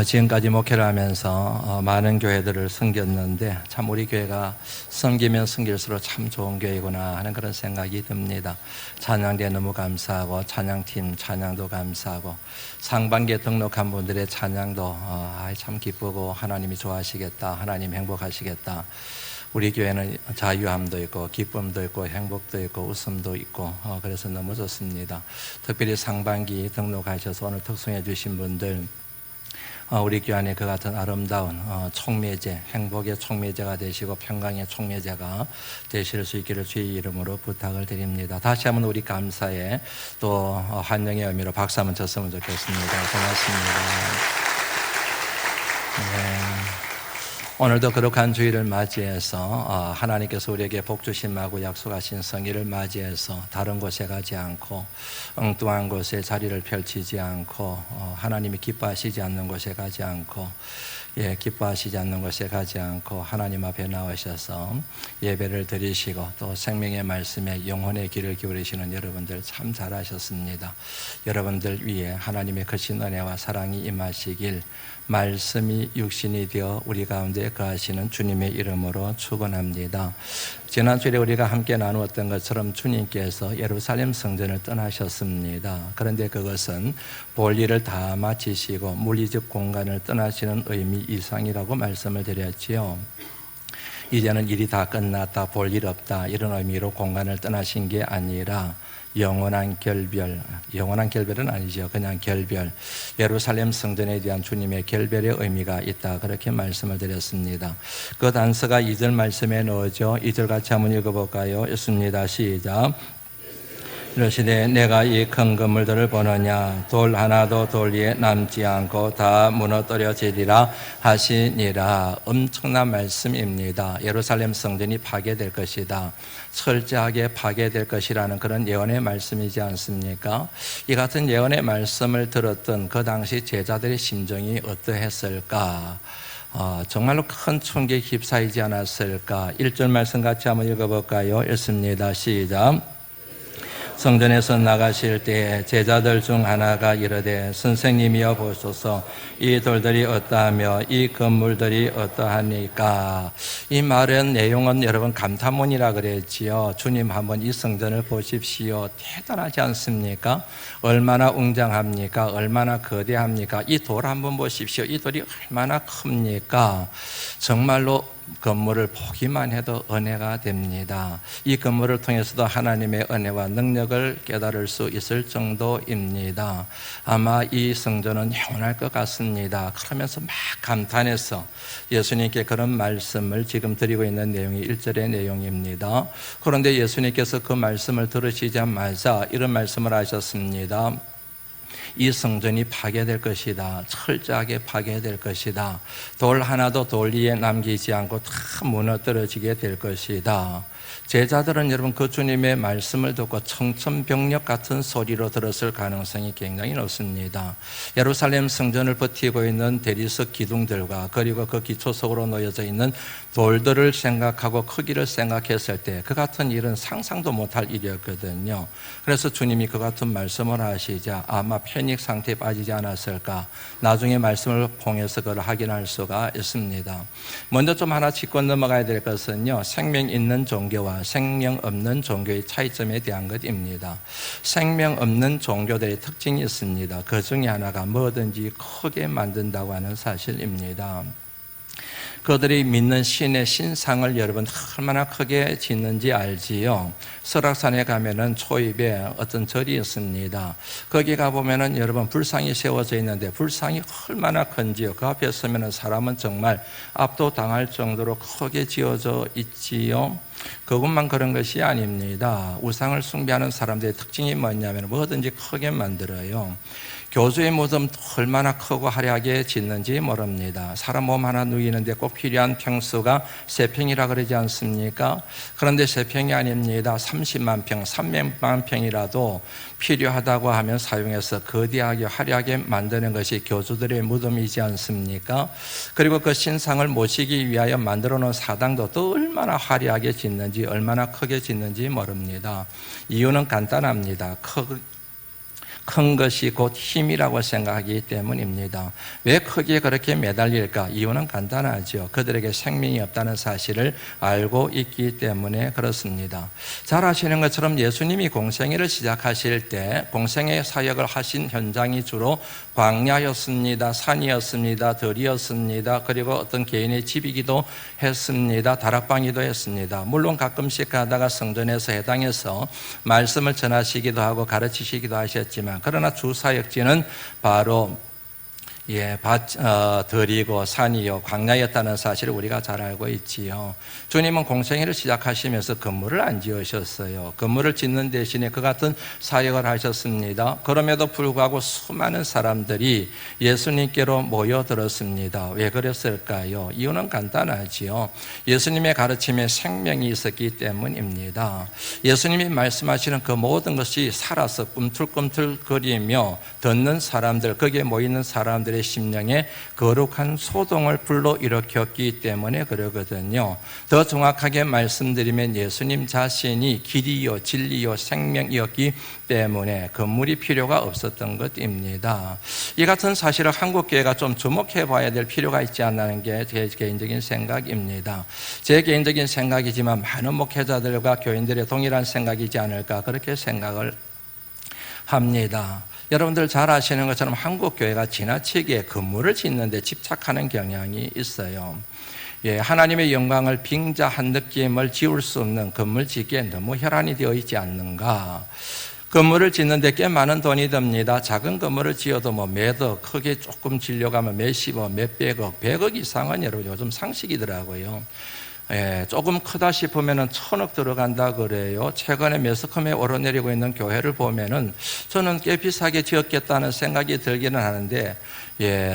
지금까지 목회를 하면서 많은 교회들을 섬겼는데 참 우리 교회가 섬기면 섬길수록 참 좋은 교회구나 하는 그런 생각이 듭니다. 찬양대 너무 감사하고 찬양팀 찬양도 감사하고 상반기에 등록한 분들의 찬양도 참 기쁘고 하나님이 좋아하시겠다, 하나님 행복하시겠다. 우리 교회는 자유함도 있고 기쁨도 있고 행복도 있고 웃음도 있고 그래서 너무 좋습니다. 특별히 상반기 등록하셔서 오늘 특송해 주신 분들 우리 교회 안에 그 같은 아름다운 총매제, 행복의 총매제가 되시고 평강의 총매제가 되실 수 있기를 주의 이름으로 부탁을 드립니다. 다시 한번 우리 감사에 또 환영의 의미로 박수 한번 쳤으면 좋겠습니다. 고맙습니다. 네. 오늘도 거룩한 주일을 맞이해서 하나님께서 우리에게 복 주심하고 약속하신 성일을 맞이해서 다른 곳에 가지 않고 엉뚱한 곳에 자리를 펼치지 않고 하나님이 기뻐하시지 않는 곳에 가지 않고 기뻐하시지 않는 곳에 가지 않고 하나님 앞에 나오셔서 예배를 드리시고 또 생명의 말씀에 영혼의 귀를 기울이시는 여러분들 참 잘하셨습니다. 여러분들 위에 하나님의 크신 은혜와 사랑이 임하시길 말씀이 육신이 되어 우리 가운데 거하시는 주님의 이름으로 축원합니다. 지난 주일에 우리가 함께 나누었던 것처럼 주님께서 예루살렘 성전을 떠나셨습니다. 그런데 그것은 볼 일을 다 마치시고 물리적 공간을 떠나시는 의미 이상이라고 말씀을 드렸지요. 이제는 일이 다 끝났다, 볼 일 없다 이런 의미로 공간을 떠나신 게 아니라 영원한 결별은 아니죠. 그냥 결별, 예루살렘 성전에 대한 주님의 결별의 의미가 있다 그렇게 말씀을 드렸습니다. 그 단서가 2절 말씀에 넣어져 2절 같이 한번 읽어볼까요? 읽습니다. 시작. 이르시되 내가 이 큰 건물들을 보느냐 돌 하나도 돌 위에 남지 않고 다 무너뜨려지리라 하시니라. 엄청난 말씀입니다. 예루살렘 성전이 파괴될 것이다, 철저하게 파괴될 것이라는 그런 예언의 말씀이지 않습니까? 이 같은 예언의 말씀을 들었던 그 당시 제자들의 심정이 어떠했을까? 정말로 큰 충격에 휩싸이지 않았을까? 1절 말씀 같이 한번 읽어볼까요? 읽습니다. 시작. 성전에서 나가실 때에 제자들 중 하나가 이르되 선생님이여 보소서 이 돌들이 어떠하며 이 건물들이 어떠하니까. 이 말은 내용은 여러분 감탄문이라 그랬지요. 주님 한번 이 성전을 보십시오. 대단하지 않습니까? 얼마나 웅장합니까? 얼마나 거대합니까? 이 돌 한번 보십시오. 이 돌이 얼마나 큽니까? 정말로 건물을 보기만 해도 은혜가 됩니다. 이 건물을 통해서도 하나님의 은혜와 능력을 깨달을 수 있을 정도입니다. 아마 이 성전은 영원할 것 같습니다. 그러면서 막 감탄해서 예수님께 그런 말씀을 지금 드리고 있는 내용이 1절의 내용입니다. 그런데 예수님께서 그 말씀을 들으시자마자 이런 말씀을 하셨습니다. 이 성전이 파괴될 것이다. 철저하게 파괴될 것이다. 돌 하나도 돌 위에 남기지 않고 다 무너뜨려지게 될 것이다. 제자들은 여러분 그 주님의 말씀을 듣고 청천벽력 같은 소리로 들었을 가능성이 굉장히 높습니다. 예루살렘 성전을 버티고 있는 대리석 기둥들과 그리고 그 기초석으로 놓여져 있는 돌들을 생각하고 크기를 생각했을 때 그 같은 일은 상상도 못할 일이었거든요. 그래서 주님이 그 같은 말씀을 하시자 아마 패닉 상태에 빠지지 않았을까. 나중에 말씀을 통해서 그걸 확인할 수가 있습니다. 먼저 좀 하나 짚고 넘어가야 될 것은요, 생명 있는 종교와 생명 없는 종교의 차이점에 대한 것입니다. 생명 없는 종교들의 특징이 있습니다. 그 중에 하나가 뭐든지 크게 만든다고 하는 사실입니다. 그들이 믿는 신의 신상을 여러분 얼마나 크게 짓는지 알지요? 설악산에 가면은 초입에 어떤 절이 있습니다. 거기 가보면은 여러분 불상이 세워져 있는데 불상이 얼마나 큰지요? 그 앞에 서면은 사람은 정말 압도당할 정도로 크게 지어져 있지요? 그것만 그런 것이 아닙니다. 우상을 숭배하는 사람들의 특징이 뭐냐면 뭐든지 크게 만들어요. 교주의 무덤도 얼마나 크고 화려하게 짓는지 모릅니다. 사람 몸 하나 누이는데 꼭 필요한 평수가 3평이라 그러지 않습니까? 그런데 3평이 아닙니다. 30만 평, 300만 평이라도 필요하다고 하면 사용해서 거대하게 화려하게 만드는 것이 교주들의 무덤이지 않습니까? 그리고 그 신상을 모시기 위하여 만들어 놓은 사당도 또 얼마나 화려하게 짓는지, 얼마나 크게 짓는지 모릅니다. 이유는 간단합니다. 큰 것이 곧 힘이라고 생각하기 때문입니다. 왜 크기에 그렇게 매달릴까? 이유는 간단하죠. 그들에게 생명이 없다는 사실을 알고 있기 때문에 그렇습니다. 잘 아시는 것처럼 예수님이 공생애를 시작하실 때 공생애 사역을 하신 현장이 주로 광야였습니다. 산이었습니다. 들이었습니다. 그리고 어떤 개인의 집이기도 했습니다. 다락방이기도 했습니다. 물론 가끔씩 가다가 성전에서 해당해서 말씀을 전하시기도 하고 가르치시기도 하셨지만, 그러나 주 사역지는 바로 들이고 산이요 광야였다는 사실을 우리가 잘 알고 있지요. 주님은 공생애를 시작하시면서 건물을 안 지으셨어요. 건물을 짓는 대신에 그 같은 사역을 하셨습니다. 그럼에도 불구하고 수많은 사람들이 예수님께로 모여들었습니다. 왜 그랬을까요? 이유는 간단하지요. 예수님의 가르침에 생명이 있었기 때문입니다. 예수님이 말씀하시는 그 모든 것이 살아서 꿈틀꿈틀거리며 듣는 사람들, 거기에 모이는 사람들의 심령에 거룩한 소동을 불러일으켰기 때문에 그러거든요. 더 정확하게 말씀드리면 예수님 자신이 길이요 진리요 생명이었기 때문에 건물이 필요가 없었던 것입니다. 이 같은 사실을 한국교회가 좀 주목해 봐야 될 필요가 있지 않나는 게 제 개인적인 생각입니다. 제 개인적인 생각이지만 많은 목회자들과 교인들의 동일한 생각이지 않을까 그렇게 생각을 합니다. 여러분들 잘 아시는 것처럼 한국교회가 지나치게 건물을 짓는 데 집착하는 경향이 있어요. 하나님의 영광을 빙자한 느낌을 지울 수 없는 건물 짓기에 너무 혈안이 되어 있지 않는가. 건물을 짓는데 꽤 많은 돈이 듭니다. 작은 건물을 지어도 매덕, 크게 조금 지려고 하면 몇십억, 몇백억, 100억 이상은 여러분 요즘 상식이더라고요. 조금 크다 싶으면 1,000억 들어간다 그래요. 최근에 매스컴에 오르내리고 있는 교회를 보면은 저는 꽤 비싸게 지었겠다는 생각이 들기는 하는데,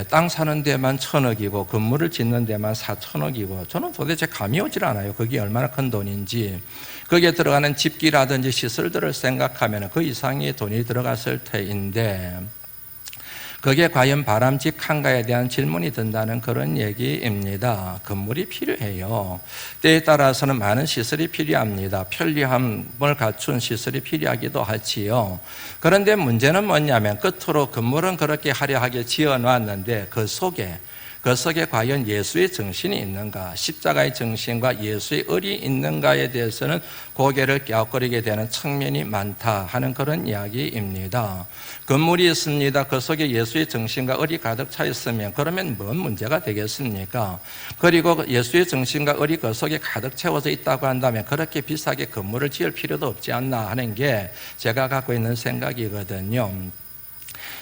땅 사는 데만 1,000억이고 건물을 짓는 데만 4,000억이고 저는 도대체 감이 오질 않아요. 그게 얼마나 큰 돈인지. 거기에 들어가는 집기라든지 시설들을 생각하면 그 이상의 돈이 들어갔을 테인데, 그게 과연 바람직한가에 대한 질문이 든다는 그런 얘기입니다. 건물이 필요해요. 때에 따라서는 많은 시설이 필요합니다. 편리함을 갖춘 시설이 필요하기도 하지요. 그런데 문제는 뭐냐면 끝으로 건물은 그렇게 화려하게 지어놨는데 그 속에 과연 예수의 정신이 있는가, 십자가의 정신과 예수의 을이 있는가에 대해서는 고개를 갸웃거리게 되는 측면이 많다 하는 그런 이야기입니다. 건물이 있습니다. 그 속에 예수의 정신과 을이 가득 차 있으면 그러면 뭔 문제가 되겠습니까? 그리고 예수의 정신과 을이 그 속에 가득 채워져 있다고 한다면 그렇게 비싸게 건물을 지을 필요도 없지 않나 하는 게 제가 갖고 있는 생각이거든요.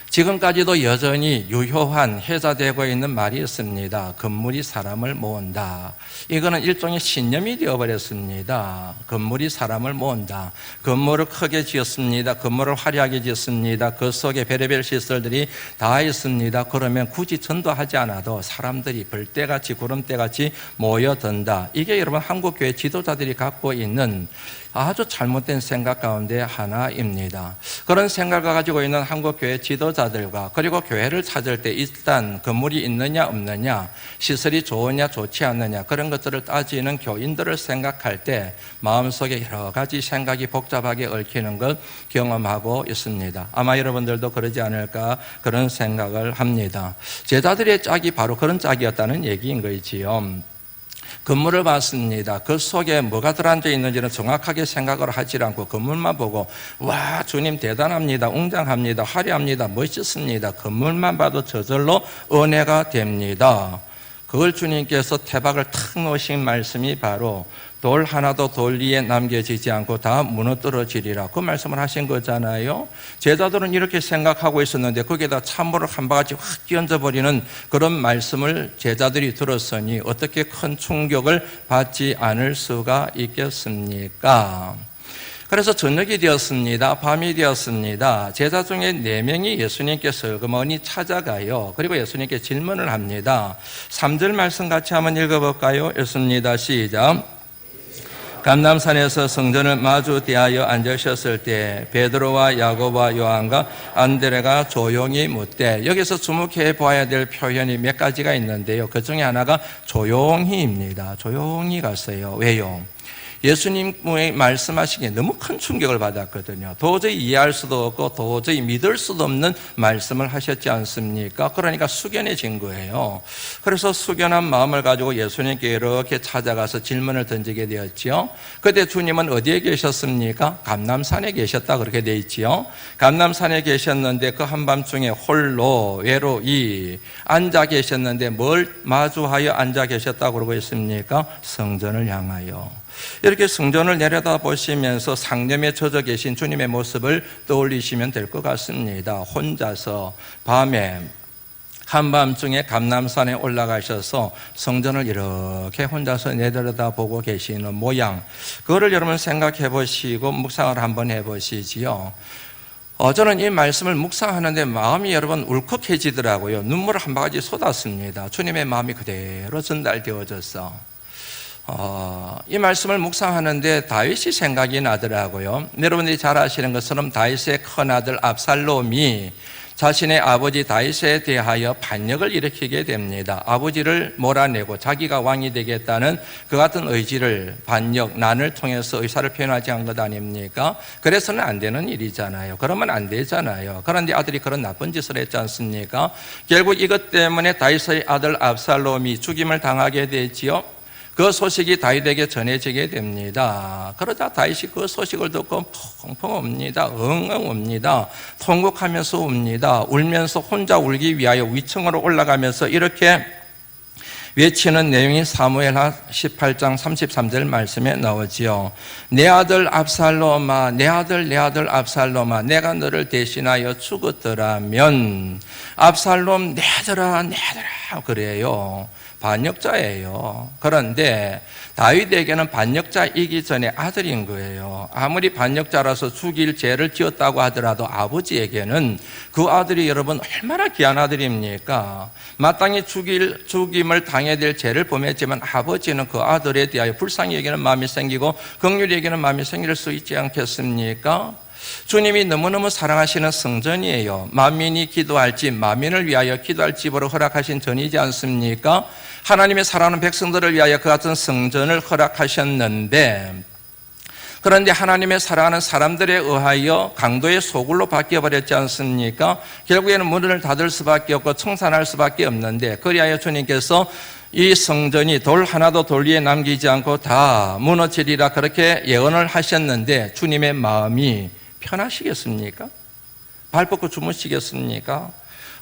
지금까지도 여전히 유효한 회자되고 있는 말이 있습니다. 건물이 사람을 모은다. 이거는 일종의 신념이 되어버렸습니다. 건물이 사람을 모은다. 건물을 크게 지었습니다. 건물을 화려하게 지었습니다. 그 속에 별의별 시설들이 다 있습니다. 그러면 굳이 전도하지 않아도 사람들이 벌떼같이 구름떼같이 모여든다. 이게 여러분 한국교회 지도자들이 갖고 있는 아주 잘못된 생각 가운데 하나입니다. 그런 생각을 가지고 있는 한국교회 지도자들과 그리고 교회를 찾을 때 일단 건물이 있느냐 없느냐, 시설이 좋으냐 좋지 않느냐 그런 것들을 따지는 교인들을 생각할 때 마음속에 여러 가지 생각이 복잡하게 얽히는 걸 경험하고 있습니다. 아마 여러분들도 그러지 않을까 그런 생각을 합니다. 제자들의 짝이 바로 그런 짝이었다는 얘기인 거지요. 건물을 봤습니다. 그 속에 뭐가 들어앉아 있는지는 정확하게 생각을 하지 않고 건물만 보고 와 주님 대단합니다. 웅장합니다. 화려합니다. 멋있습니다. 건물만 봐도 저절로 은혜가 됩니다. 그걸 주님께서 태박을 탁 놓으신 말씀이 바로 돌 하나도 돌 위에 남겨지지 않고 다 무너뜨려지리라 그 말씀을 하신 거잖아요. 제자들은 이렇게 생각하고 있었는데 거기에다 찬물을 한 바가지 확 끼얹어버리는 그런 말씀을 제자들이 들었으니 어떻게 큰 충격을 받지 않을 수가 있겠습니까? 그래서 저녁이 되었습니다. 밤이 되었습니다. 제자 중에 4명이 예수님께서 슬그머니 찾아가요. 그리고 예수님께 질문을 합니다. 3절 말씀 같이 한번 읽어볼까요? 읽습니다. 시작. 감람산에서 성전을 마주 대하여 앉으셨을 때 베드로와 야고보와 요한과 안드레가 조용히 묻되, 여기서 주목해 보아야 될 표현이 몇 가지가 있는데요. 그 중에 하나가 조용히입니다. 조용히 갔어요. 왜요? 예수님의 말씀하시기에 너무 큰 충격을 받았거든요. 도저히 이해할 수도 없고 도저히 믿을 수도 없는 말씀을 하셨지 않습니까? 그러니까 숙연해진 거예요. 그래서 숙연한 마음을 가지고 예수님께 이렇게 찾아가서 질문을 던지게 되었지요. 그때 주님은 어디에 계셨습니까? 감람산에 계셨다 그렇게 돼 있지요. 감람산에 계셨는데 그 한밤중에 홀로 외로이 앉아 계셨는데 뭘 마주하여 앉아 계셨다고 그러고 있습니까? 성전을 향하여. 이렇게 성전을 내려다 보시면서 상념에 젖어 계신 주님의 모습을 떠올리시면 될 것 같습니다. 혼자서 밤에 한밤중에 감람산에 올라가셔서 성전을 이렇게 혼자서 내려다보고 계시는 모양, 그거를 여러분 생각해 보시고 묵상을 한번 해보시지요. 저는 이 말씀을 묵상하는데 마음이 여러분 울컥해지더라고요. 눈물을 한 바가지 쏟았습니다. 주님의 마음이 그대로 전달되어졌어. 이 말씀을 묵상하는데 다윗이 생각이 나더라고요. 여러분들이 잘 아시는 것처럼 다윗의 큰아들 압살롬이 자신의 아버지 다윗에 대하여 반역을 일으키게 됩니다. 아버지를 몰아내고 자기가 왕이 되겠다는 그 같은 의지를, 반역, 난을 통해서 의사를 표현하지 않은 것 아닙니까? 그래서는 안 되는 일이잖아요. 그러면 안 되잖아요. 그런데 아들이 그런 나쁜 짓을 했지 않습니까? 결국 이것 때문에 다윗의 아들 압살롬이 죽임을 당하게 되지요. 그 소식이 다윗에게 전해지게 됩니다. 그러자 다윗이 그 소식을 듣고 펑펑 웁니다. 엉엉 웁니다. 통곡하면서 웁니다. 울면서 혼자 울기 위하여 위층으로 올라가면서 이렇게 외치는 내용이 사무엘하 18장 33절 말씀에 나오지요. 내 아들 압살롬아, 내 아들 압살롬아, 내가 너를 대신하여 죽었더라면 압살롬 내 아들아 그래요. 반역자예요. 그런데 다윗에게는 반역자이기 전에 아들인 거예요. 아무리 반역자라서 죽일 죄를 지었다고 하더라도 아버지에게는 그 아들이 여러분 얼마나 귀한 아들입니까? 마땅히 죽임을 당해야 될 죄를 범했지만 아버지는 그 아들에 대하여 불쌍히 여기는 마음이 생기고 긍휼히 여기는 마음이 생길 수 있지 않겠습니까? 주님이 너무너무 사랑하시는 성전이에요. 만민이 기도할 집, 만민을 위하여 기도할 집으로 허락하신 전이지 않습니까? 하나님의 사랑하는 백성들을 위하여 그 같은 성전을 허락하셨는데, 그런데 하나님의 사랑하는 사람들에 의하여 강도의 소굴로 바뀌어버렸지 않습니까? 결국에는 문을 닫을 수밖에 없고 청산할 수밖에 없는데, 그리하여 주님께서 이 성전이 돌 하나도 돌 위에 남기지 않고 다 무너지리라 그렇게 예언을 하셨는데 주님의 마음이 편하시겠습니까? 발 뻗고 주무시겠습니까?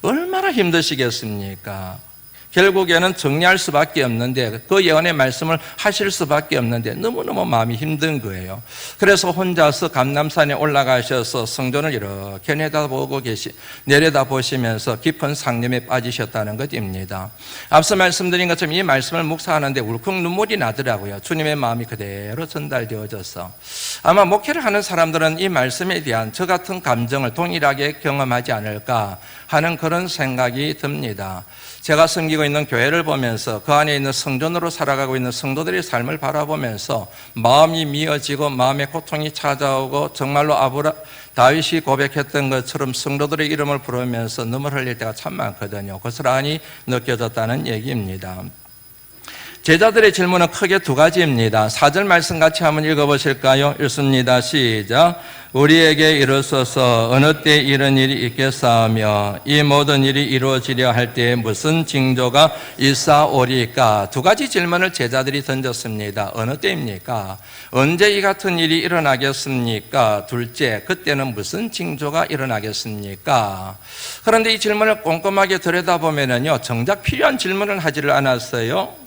얼마나 힘드시겠습니까? 결국에는 정리할 수밖에 없는데 그 예언의 말씀을 하실 수밖에 없는데 너무너무 마음이 힘든 거예요. 그래서 혼자서 감람산에 올라가셔서 성전을 이렇게 내려다보시면서 깊은 상념에 빠지셨다는 것입니다. 앞서 말씀드린 것처럼 이 말씀을 묵상하는데 울컥 눈물이 나더라고요. 주님의 마음이 그대로 전달되어져서. 아마 목회를 하는 사람들은 이 말씀에 대한 저 같은 감정을 동일하게 경험하지 않을까 하는 그런 생각이 듭니다. 제가 섬기고 있는 교회를 보면서 그 안에 있는 성전으로 살아가고 있는 성도들의 삶을 바라보면서 마음이 미어지고 마음의 고통이 찾아오고 정말로 다윗이 고백했던 것처럼 성도들의 이름을 부르면서 눈물 흘릴 때가 참 많거든요. 고스란히 느껴졌다는 얘기입니다. 제자들의 질문은 크게 두 가지입니다. 4절 말씀 같이 한번 읽어보실까요? 읽습니다. 시작. 우리에게 이르소서 어느 때 이런 일이 있겠사하며 이 모든 일이 이루어지려 할 때에 무슨 징조가 있사오리까? 두 가지 질문을 제자들이 던졌습니다. 어느 때입니까? 언제 이 같은 일이 일어나겠습니까? 둘째, 그때는 무슨 징조가 일어나겠습니까? 그런데 이 질문을 꼼꼼하게 들여다보면요, 정작 필요한 질문을 하지를 않았어요.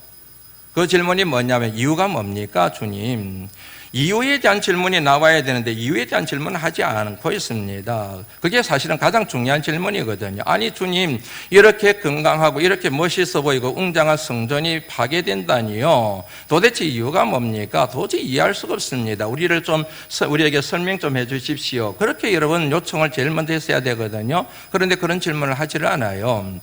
그 질문이 뭐냐면 이유가 뭡니까 주님? 이유에 대한 질문이 나와야 되는데 이유에 대한 질문을 하지 않고 있습니다. 그게 사실은 가장 중요한 질문이거든요. 아니 주님, 이렇게 건강하고 이렇게 멋있어 보이고 웅장한 성전이 파괴된다니요, 도대체 이유가 뭡니까? 도저히 이해할 수가 없습니다. 우리에게 설명 좀 해주십시오. 그렇게 여러분 요청을 제일 먼저 했어야 되거든요. 그런데 그런 질문을 하지를 않아요.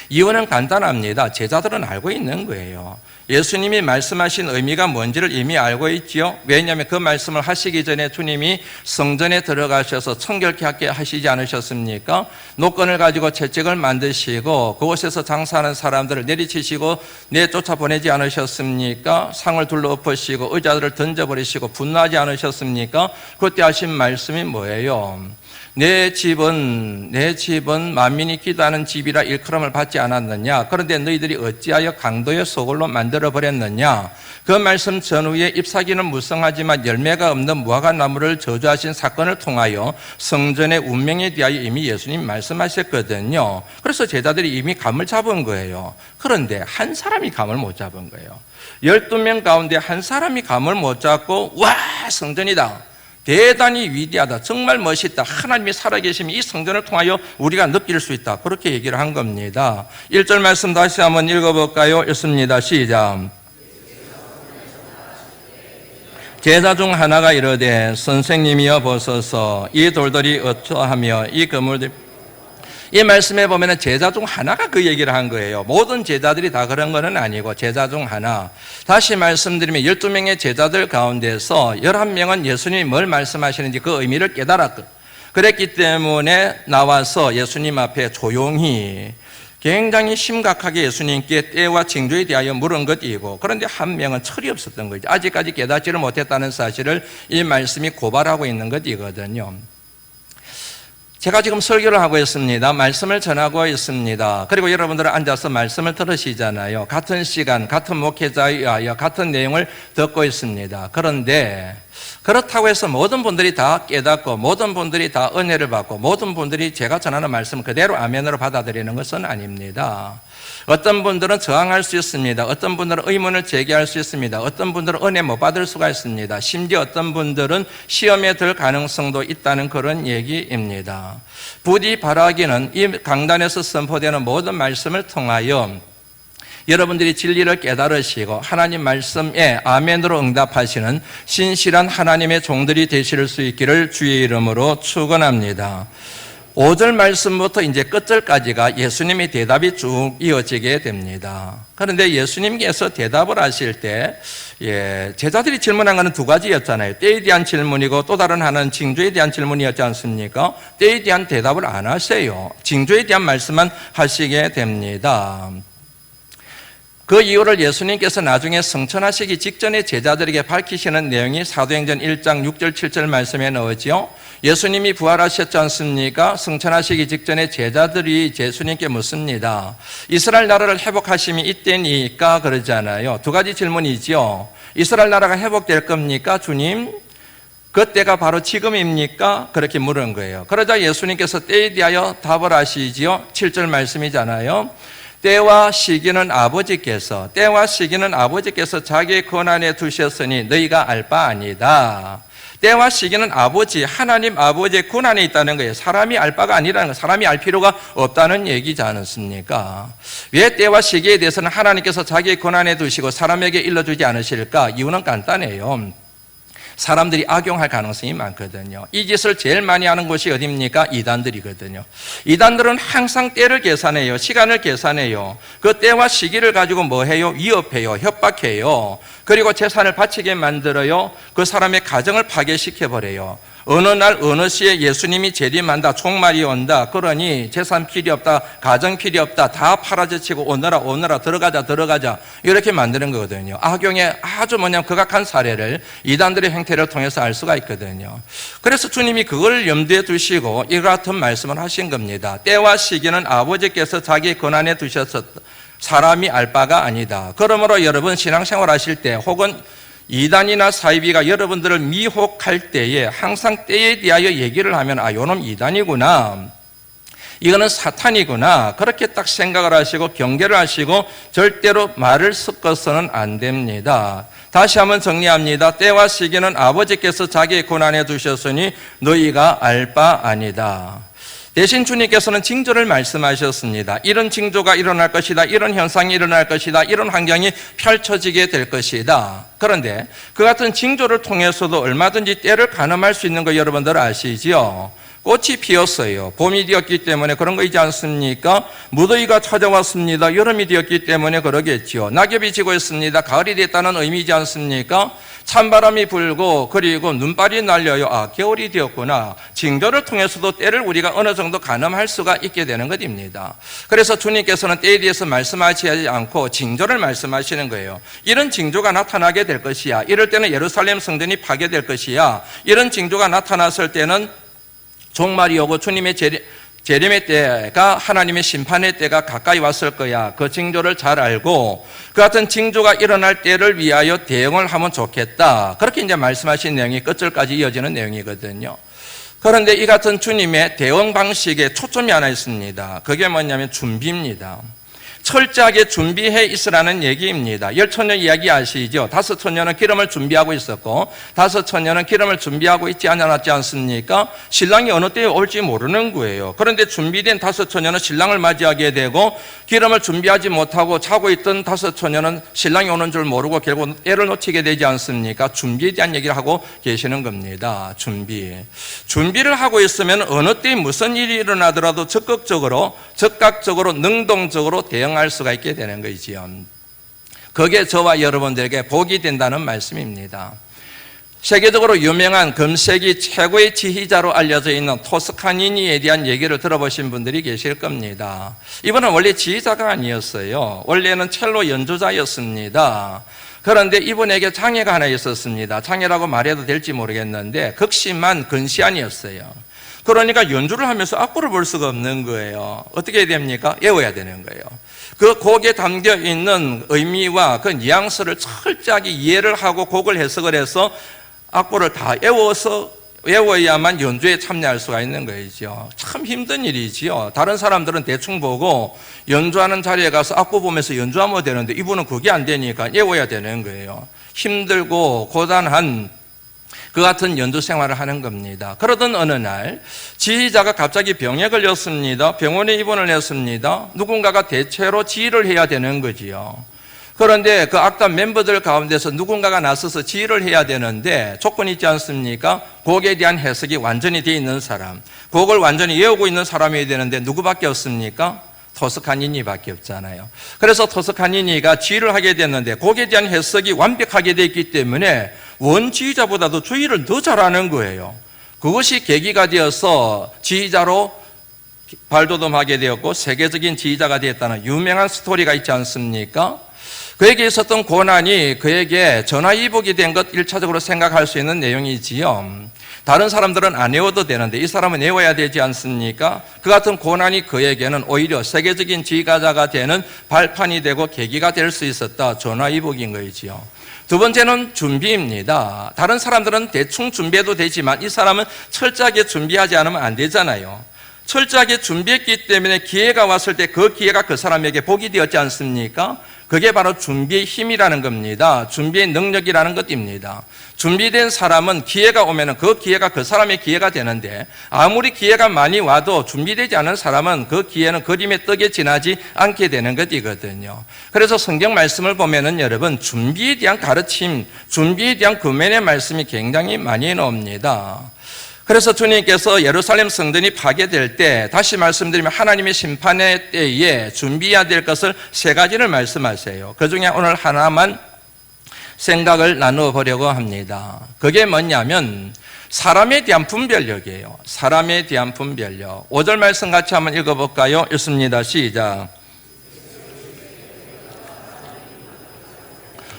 이유는 간단합니다. 제자들은 알고 있는 거예요. 예수님이 말씀하신 의미가 뭔지를 이미 알고 있지요. 왜냐하면 그 말씀을 하시기 전에 주님이 성전에 들어가셔서 청결케 하게 하시지 않으셨습니까? 노건을 가지고 채찍을 만드시고 그곳에서 장사하는 사람들을 내리치시고 내쫓아 보내지 않으셨습니까? 상을 둘러 엎으시고 의자들을 던져버리시고 분노하지 않으셨습니까? 그때 하신 말씀이 뭐예요? 내 집은 만민이 기도하는 집이라 일컬음을 받지 않았느냐? 그런데 너희들이 어찌하여 강도의 소굴로 만들어버렸느냐? 그 말씀 전후에 잎사귀는 무성하지만 열매가 없는 무화과 나무를 저주하신 사건을 통하여 성전의 운명에 대하여 이미 예수님 말씀하셨거든요. 그래서 제자들이 이미 감을 잡은 거예요. 그런데 한 사람이 감을 못 잡은 거예요. 12명 가운데 한 사람이 감을 못 잡고 와, 성전이다, 대단히 위대하다, 정말 멋있다, 하나님이 살아계심이 이 성전을 통하여 우리가 느낄 수 있다, 그렇게 얘기를 한 겁니다. 1절 말씀 다시 한번 읽어볼까요? 읽습니다. 시작. 제자 중 하나가 이르되 선생님이여 보소서, 이 돌들이 어떠하며 이 그물들, 이 말씀에 보면 제자 중 하나가 그 얘기를 한 거예요. 모든 제자들이 다 그런 건 아니고 제자 중 하나. 다시 말씀드리면 12명의 제자들 가운데서 11명은 예수님이 뭘 말씀하시는지 그 의미를 깨달았거든요. 그랬기 때문에 나와서 예수님 앞에 조용히 굉장히 심각하게 예수님께 때와 징조에 대하여 물은 것이고, 그런데 한 명은 철이 없었던 거죠. 아직까지 깨닫지를 못했다는 사실을 이 말씀이 고발하고 있는 것이거든요. 제가 지금 설교를 하고 있습니다. 말씀을 전하고 있습니다. 그리고 여러분들은 앉아서 말씀을 들으시잖아요. 같은 시간, 같은 목회자에 의하여 같은 내용을 듣고 있습니다. 그런데 그렇다고 해서 모든 분들이 다 깨닫고 모든 분들이 다 은혜를 받고 모든 분들이 제가 전하는 말씀 그대로 아멘으로 받아들이는 것은 아닙니다. 어떤 분들은 저항할 수 있습니다. 어떤 분들은 의문을 제기할 수 있습니다. 어떤 분들은 은혜 못 받을 수가 있습니다. 심지어 어떤 분들은 시험에 들 가능성도 있다는 그런 얘기입니다. 부디 바라기는 이 강단에서 선포되는 모든 말씀을 통하여 여러분들이 진리를 깨달으시고 하나님 말씀에 아멘으로 응답하시는 신실한 하나님의 종들이 되실 수 있기를 주의 이름으로 축원합니다. 5절 말씀부터 이제 끝절까지가 예수님의 대답이 쭉 이어지게 됩니다. 그런데 예수님께서 대답을 하실 때 제자들이 질문한 것은 두 가지였잖아요. 때에 대한 질문이고 또 다른 하나는 징조에 대한 질문이었지 않습니까? 때에 대한 대답을 안 하세요. 징조에 대한 말씀만 하시게 됩니다. 그 이유를 예수님께서 나중에 성천하시기 직전에 제자들에게 밝히시는 내용이 사도행전 1장 6절 7절 말씀에 나오죠. 예수님이 부활하셨지 않습니까? 성천하시기 직전에 제자들이 예수님께 묻습니다. 이스라엘 나라를 회복하심이 이때니까 그러잖아요. 두 가지 질문이죠. 이스라엘 나라가 회복될 겁니까? 주님? 그때가 바로 지금입니까? 그렇게 물은 거예요. 그러자 예수님께서 때에 대하여 답을 하시지요. 7절 말씀이잖아요. 때와 시기는 아버지께서 자기의 권한에 두셨으니 너희가 알 바 아니다. 때와 시기는 아버지, 하나님 아버지의 권한에 있다는 거예요. 사람이 알 바가 아니라는 거예요. 사람이 알 필요가 없다는 얘기지 않습니까? 왜 때와 시기에 대해서는 하나님께서 자기의 권한에 두시고 사람에게 일러주지 않으실까? 이유는 간단해요. 사람들이 악용할 가능성이 많거든요. 이 짓을 제일 많이 하는 곳이 어디입니까? 이단들이거든요. 이단들은 항상 때를 계산해요. 시간을 계산해요. 그 때와 시기를 가지고 뭐 해요? 위협해요. 협박해요. 그리고 재산을 바치게 만들어요. 그 사람의 가정을 파괴시켜버려요. 어느 날 어느 시에 예수님이 재림한다, 종말이 온다, 그러니 재산 필요 없다, 가정 필요 없다, 다 팔아제치고 오너라 들어가자 이렇게 만드는 거거든요. 악용의 아주 극악한 사례를 이단들의 행태를 통해서 알 수가 있거든요. 그래서 주님이 그걸 염두에 두시고 이와 같은 말씀을 하신 겁니다. 때와 시기는 아버지께서 자기 권한에 두셨었다. 사람이 알 바가 아니다. 그러므로 여러분 신앙생활 하실 때 혹은 이단이나 사이비가 여러분들을 미혹할 때에 항상 때에 대하여 얘기를 하면 요놈 이단이구나, 이거는 사탄이구나, 그렇게 딱 생각을 하시고 경계를 하시고 절대로 말을 섞어서는 안 됩니다. 다시 한번 정리합니다. 때와 시기는 아버지께서 자기의 권한에 두셨으니 너희가 알 바 아니다. 대신 주님께서는 징조를 말씀하셨습니다. 이런 징조가 일어날 것이다, 이런 현상이 일어날 것이다, 이런 환경이 펼쳐지게 될 것이다. 그런데 그 같은 징조를 통해서도 얼마든지 때를 가늠할 수 있는 거 여러분들 아시지요? 꽃이 피었어요. 봄이 되었기 때문에 그런 거이지 않습니까? 무더위가 찾아왔습니다. 여름이 되었기 때문에 그러겠죠. 낙엽이 지고 있습니다. 가을이 됐다는 의미이지 않습니까? 찬바람이 불고 그리고 눈발이 날려요. 아, 겨울이 되었구나. 징조를 통해서도 때를 우리가 어느 정도 가늠할 수가 있게 되는 것입니다. 그래서 주님께서는 때에 대해서 말씀하시지 않고 징조를 말씀하시는 거예요. 이런 징조가 나타나게 될 것이야. 이럴 때는 예루살렘 성전이 파괴될 것이야. 이런 징조가 나타났을 때는 종말이 오고 주님의 재림의 때가, 하나님의 심판의 때가 가까이 왔을 거야. 그 징조를 잘 알고 그 같은 징조가 일어날 때를 위하여 대응을 하면 좋겠다. 그렇게 이제 말씀하신 내용이 끝절까지 이어지는 내용이거든요. 그런데 이 같은 주님의 대응 방식에 초점이 하나 있습니다. 그게 뭐냐면 준비입니다. 철저하게 준비해 있으라는 얘기입니다. 열처녀 이야기 아시죠? 다섯 처녀는 기름을 준비하고 있었고 다섯 처녀는 기름을 준비하고 있지 않았지 않습니까? 신랑이 어느 때에 올지 모르는 거예요. 그런데 준비된 다섯 처녀는 신랑을 맞이하게 되고 기름을 준비하지 못하고 자고 있던 다섯 처녀는 신랑이 오는 줄 모르고 결국 때를 놓치게 되지 않습니까? 준비에 대한 얘기를 하고 계시는 겁니다. 준비를 하고 있으면 어느 때 무슨 일이 일어나더라도 적극적으로 능동적으로 대응할 수가 있게 되는 거지요. 그게 저와 여러분들에게 복이 된다는 말씀입니다. 세계적으로 유명한 금세기 최고의 지휘자로 알려져 있는 토스카니니에 대한 얘기를 들어보신 분들이 계실 겁니다. 이분은 원래 지휘자가 아니었어요. 원래는 첼로 연주자였습니다. 그런데 이분에게 장애가 하나 있었습니다. 장애라고 말해도 될지 모르겠는데 극심한 근시안이었어요. 그러니까 연주를 하면서 악보를 볼 수가 없는 거예요. 어떻게 해야 됩니까? 외워야 되는 거예요. 그 곡에 담겨 있는 의미와 그 뉘앙스를 철저하게 이해를 하고 곡을 해석을 해서 악보를 다 외워야만 연주에 참여할 수가 있는 거죠. 참 힘든 일이지요. 다른 사람들은 대충 보고 연주하는 자리에 가서 악보 보면서 연주하면 되는데 이분은 그게 안 되니까 외워야 되는 거예요. 힘들고 고단한 그 같은 연주 생활을 하는 겁니다. 그러던 어느 날 지휘자가 갑자기 병에 걸렸습니다. 병원에 입원을 했습니다. 누군가가 대체로 지휘를 해야 되는 거지요. 그런데 그 악단 멤버들 가운데서 누군가가 나서서 지휘를 해야 되는데 조건이 있지 않습니까? 곡에 대한 해석이 완전히 되어 있는 사람, 곡을 완전히 외우고 있는 사람이 되는데 누구밖에 없습니까? 토스카니니밖에 없잖아요. 그래서 토스카니니가 지휘를 하게 됐는데 곡에 대한 해석이 완벽하게 되어 있기 때문에 원지휘자보다도 지휘를 더 잘하는 거예요. 그것이 계기가 되어서 지휘자로 발돋움하게 되었고 세계적인 지휘자가 되었다는 유명한 스토리가 있지 않습니까? 그에게 있었던 고난이 그에게 전화위복이 된 것 1차적으로 생각할 수 있는 내용이지요. 다른 사람들은 안 외워도 되는데 이 사람은 외워야 되지 않습니까? 그 같은 고난이 그에게는 오히려 세계적인 지휘자가 되는 발판이 되고 계기가 될 수 있었다. 전화위복인 거이지요. 두 번째는 준비입니다. 다른 사람들은 대충 준비해도 되지만 이 사람은 철저하게 준비하지 않으면 안 되잖아요. 철저하게 준비했기 때문에 기회가 왔을 때 그 기회가 그 사람에게 복이 되었지 않습니까? 그게 바로 준비의 힘이라는 겁니다. 준비의 능력이라는 것입니다. 준비된 사람은 기회가 오면 그 기회가 그 사람의 기회가 되는데 아무리 기회가 많이 와도 준비되지 않은 사람은 그 기회는 그림의 떡에 지나지 않게 되는 것이거든요. 그래서 성경 말씀을 보면은 여러분 준비에 대한 가르침, 준비에 대한 금연의 말씀이 굉장히 많이 나옵니다. 그래서 주님께서 예루살렘 성전이 파괴될 때 다시 말씀드리면 하나님의 심판의 때에 준비해야 될 것을 세 가지를 말씀하세요. 그 중에 오늘 하나만 생각을 나누어 보려고 합니다. 그게 뭐냐면 사람에 대한 분별력이에요. 사람에 대한 분별력. 5절 말씀 같이 한번 읽어볼까요? 읽습니다. 시작.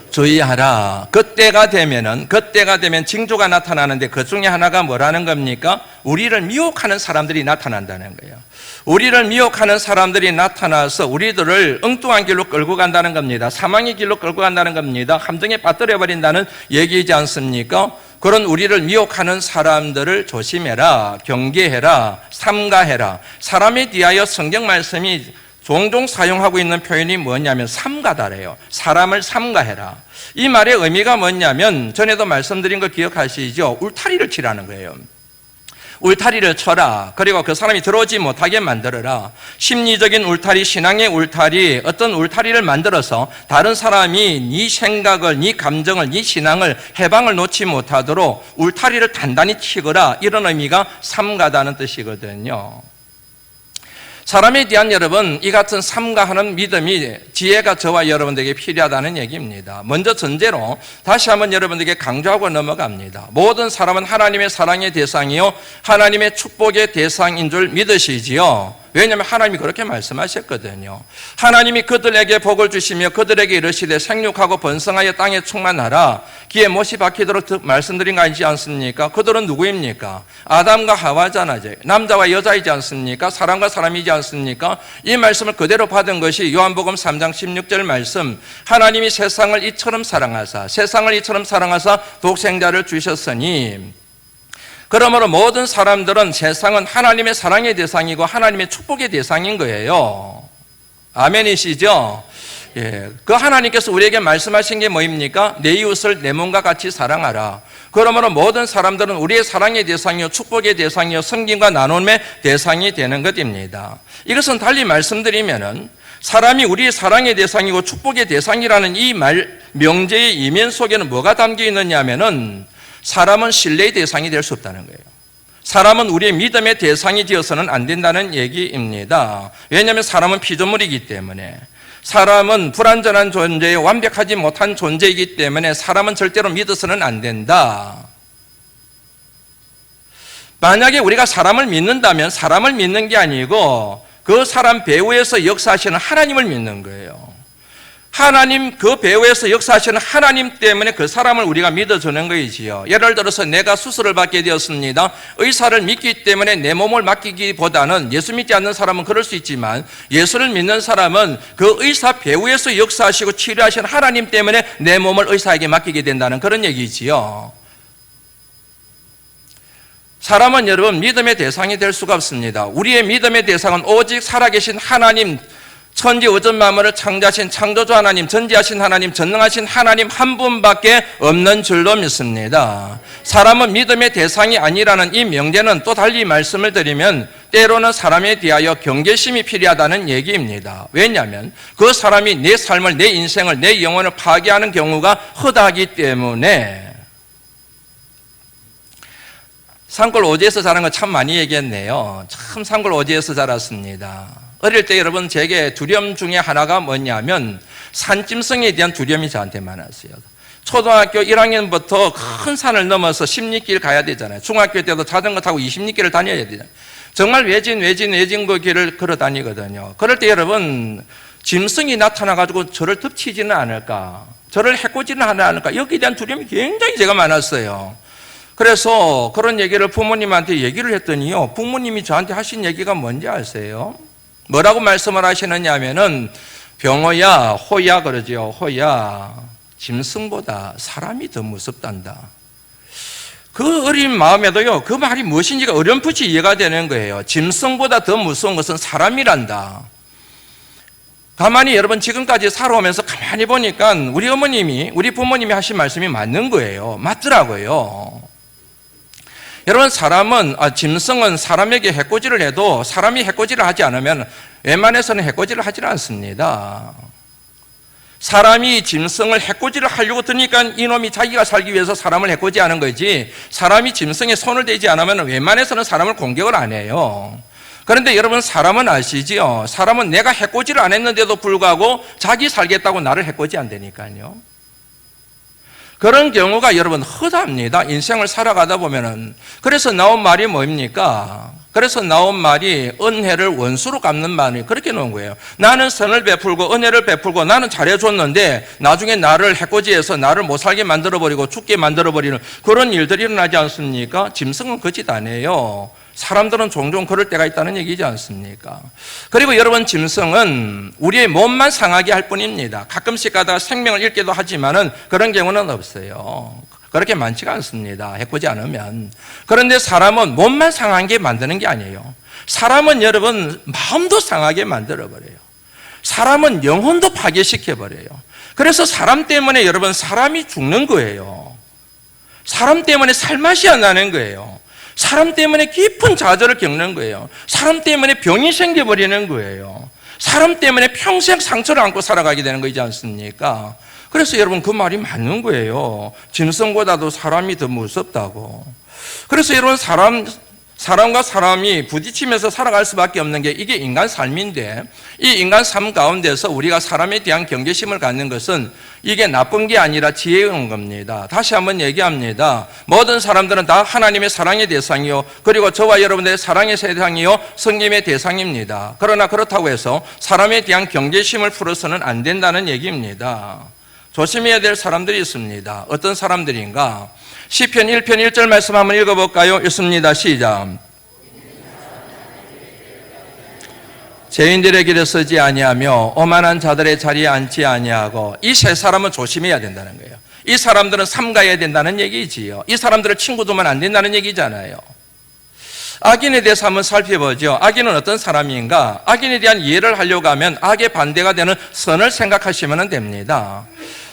주의하라. 그때가 되면 징조가 나타나는데 그 중에 하나가 뭐라는 겁니까? 우리를 미혹하는 사람들이 나타난다는 거예요. 우리를 미혹하는 사람들이 나타나서 우리들을 엉뚱한 길로 끌고 간다는 겁니다. 사망의 길로 끌고 간다는 겁니다. 함정에 빠뜨려 버린다는 얘기이지 않습니까? 그런 우리를 미혹하는 사람들을 조심해라, 경계해라, 삼가해라. 사람에 대하여 성경 말씀이 종종 사용하고 있는 표현이 뭐냐면 삼가다래요. 사람을 삼가해라. 이 말의 의미가 뭐냐면 전에도 말씀드린 거 기억하시죠? 울타리를 치라는 거예요. 울타리를 쳐라. 그리고 그 사람이 들어오지 못하게 만들어라. 심리적인 울타리, 신앙의 울타리, 어떤 울타리를 만들어서 다른 사람이 네 생각을, 네 감정을, 네 신앙을, 해방을 놓지 못하도록 울타리를 단단히 치거라. 이런 의미가 삼가다는 뜻이거든요. 사람에 대한 여러분, 이 같은 삼가하는 믿음이, 지혜가 저와 여러분들에게 필요하다는 얘기입니다. 먼저 전제로 다시 한번 여러분들에게 강조하고 넘어갑니다. 모든 사람은 하나님의 사랑의 대상이요 하나님의 축복의 대상인 줄 믿으시지요. 왜냐하면 하나님이 그렇게 말씀하셨거든요. 하나님이 그들에게 복을 주시며 그들에게 이르시되 생육하고 번성하여 땅에 충만하라. 귀에 못이 박히도록 말씀드린 거 아니지 않습니까? 그들은 누구입니까? 아담과 하와잖아요. 남자와 여자이지 않습니까? 사람과 사람이지 않습니까? 이 말씀을 그대로 받은 것이 요한복음 3장 16절 말씀, 하나님이 세상을 이처럼 사랑하사 독생자를 주셨으니, 그러므로 모든 사람들은 세상은 하나님의 사랑의 대상이고 하나님의 축복의 대상인 거예요. 아멘이시죠? 예, 그 하나님께서 우리에게 말씀하신 게 뭐입니까? 내 이웃을 내 몸과 같이 사랑하라. 그러므로 모든 사람들은 우리의 사랑의 대상이요 축복의 대상이요 섬김과 나눔의 대상이 되는 것입니다. 이것은 달리 말씀드리면은 사람이 우리의 사랑의 대상이고 축복의 대상이라는 이 명제의 이면 속에는 뭐가 담겨 있느냐 하면은 사람은 신뢰의 대상이 될 수 없다는 거예요. 사람은 우리의 믿음의 대상이 되어서는 안 된다는 얘기입니다. 왜냐하면 사람은 피조물이기 때문에, 사람은 불완전한 존재, 완벽하지 못한 존재이기 때문에 사람은 절대로 믿어서는 안 된다. 만약에 우리가 사람을 믿는다면 사람을 믿는 게 아니고 그 사람 배후에서 역사하시는 하나님을 믿는 거예요. 하나님, 그 배후에서 역사하시는 하나님 때문에 그 사람을 우리가 믿어주는 것이지요. 예를 들어서 내가 수술을 받게 되었습니다. 의사를 믿기 때문에 내 몸을 맡기기보다는, 예수 믿지 않는 사람은 그럴 수 있지만 예수를 믿는 사람은 그 의사 배후에서 역사하시고 치료하시는 하나님 때문에 내 몸을 의사에게 맡기게 된다는 그런 얘기지요. 사람은 여러분 믿음의 대상이 될 수가 없습니다. 우리의 믿음의 대상은 오직 살아계신 하나님, 천지오전 만물을 창조하신 창조주 하나님, 전지하신 하나님, 전능하신 하나님 한 분밖에 없는 줄로 믿습니다. 사람은 믿음의 대상이 아니라는 이 명제는 또 달리 말씀을 드리면 때로는 사람에 대하여 경계심이 필요하다는 얘기입니다. 왜냐하면 그 사람이 내 삶을, 내 인생을, 내 영혼을 파괴하는 경우가 허다하기 때문에. 산골 오지에서 자란 거 참 많이 얘기했네요. 참 산골 오지에서 자랐습니다. 어릴 때 여러분 제게 두려움 중에 하나가 뭐냐면 산짐승에 대한 두려움이 저한테 많았어요. 초등학교 1학년부터 큰 산을 넘어서 10리길 가야 되잖아요. 중학교 때도 자전거 타고 20리길을 다녀야 되잖아요. 정말 외진 그 길을 걸어 다니거든요. 그럴 때 여러분 짐승이 나타나가지고 저를 덮치지는 않을까, 저를 해코지는 않을까, 여기에 대한 두려움이 굉장히 제가 많았어요. 그래서 그런 얘기를 부모님한테 얘기를 했더니요, 부모님이 저한테 하신 얘기가 뭔지 아세요? 뭐라고 말씀을 하시느냐 하면은 병호야, 호야 그러죠. 호야, 짐승보다 사람이 더 무섭단다. 그 어린 마음에도요, 그 말이 무엇인지가 어렴풋이 이해가 되는 거예요. 짐승보다 더 무서운 것은 사람이란다. 가만히 여러분 지금까지 살아오면서 가만히 보니까 우리 어머님이, 우리 부모님이 하신 말씀이 맞는 거예요. 맞더라고요. 여러분 짐승은 사람에게 해코지를 해도 사람이 해코지를 하지 않으면 웬만해서는 해코지를 하지 않습니다. 사람이 짐승을 해코지를 하려고 드니까 이놈이 자기가 살기 위해서 사람을 해코지하는 거지, 사람이 짐승에 손을 대지 않으면 웬만해서는 사람을 공격을 안 해요. 그런데 여러분 사람은 아시지요? 사람은 내가 해코지를 안 했는데도 불구하고 자기 살겠다고 나를 해코지 안 되니까요. 그런 경우가 여러분 허다합니다. 인생을 살아가다 보면은. 그래서 나온 말이 뭡니까? 그래서 나온 말이 은혜를 원수로 갚는 말이 그렇게 나온 거예요. 나는 선을 베풀고 은혜를 베풀고 나는 잘해줬는데 나중에 나를 해코지해서 나를 못 살게 만들어버리고 죽게 만들어버리는 그런 일들이 일어나지 않습니까? 짐승은 그 짓 안 해요. 사람들은 종종 그럴 때가 있다는 얘기지 않습니까? 그리고 여러분 짐승은 우리의 몸만 상하게 할 뿐입니다. 가끔씩 가다가 생명을 잃기도 하지만은 그런 경우는 없어요. 그렇게 많지가 않습니다. 해코지 않으면. 그런데 사람은 몸만 상하게 만드는 게 아니에요. 사람은 여러분 마음도 상하게 만들어버려요. 사람은 영혼도 파괴시켜버려요. 그래서 사람 때문에 여러분 사람이 죽는 거예요. 사람 때문에 살맛이 안 나는 거예요. 사람 때문에 깊은 좌절을 겪는 거예요. 사람 때문에 병이 생겨버리는 거예요. 사람 때문에 평생 상처를 안고 살아가게 되는 거지 않습니까? 그래서 여러분 그 말이 맞는 거예요. 짐승보다도 사람이 더 무섭다고. 그래서 여러분 사람과 사람이 부딪히면서 살아갈 수밖에 없는 게 이게 인간 삶인데, 이 인간 삶 가운데서 우리가 사람에 대한 경계심을 갖는 것은 이게 나쁜 게 아니라 지혜로운 겁니다. 다시 한번 얘기합니다. 모든 사람들은 다 하나님의 사랑의 대상이요, 그리고 저와 여러분들의 사랑의 대상이요, 성김의 대상입니다. 그러나 그렇다고 해서 사람에 대한 경계심을 풀어서는 안 된다는 얘기입니다. 조심해야 될 사람들이 있습니다. 어떤 사람들인가? 시편 1편 1절 말씀 한번 읽어볼까요? 읽습니다. 시작. 죄인들의 길에 서지 아니하며 오만한 자들의 자리에 앉지 아니하고. 이 세 사람은 조심해야 된다는 거예요. 이 사람들은 삼가해야 된다는 얘기지요. 이 사람들을 친구 두면 안 된다는 얘기잖아요. 악인에 대해서 한번 살펴보죠. 악인은 어떤 사람인가? 악인에 대한 이해를 하려고 하면 악의 반대가 되는 선을 생각하시면 됩니다.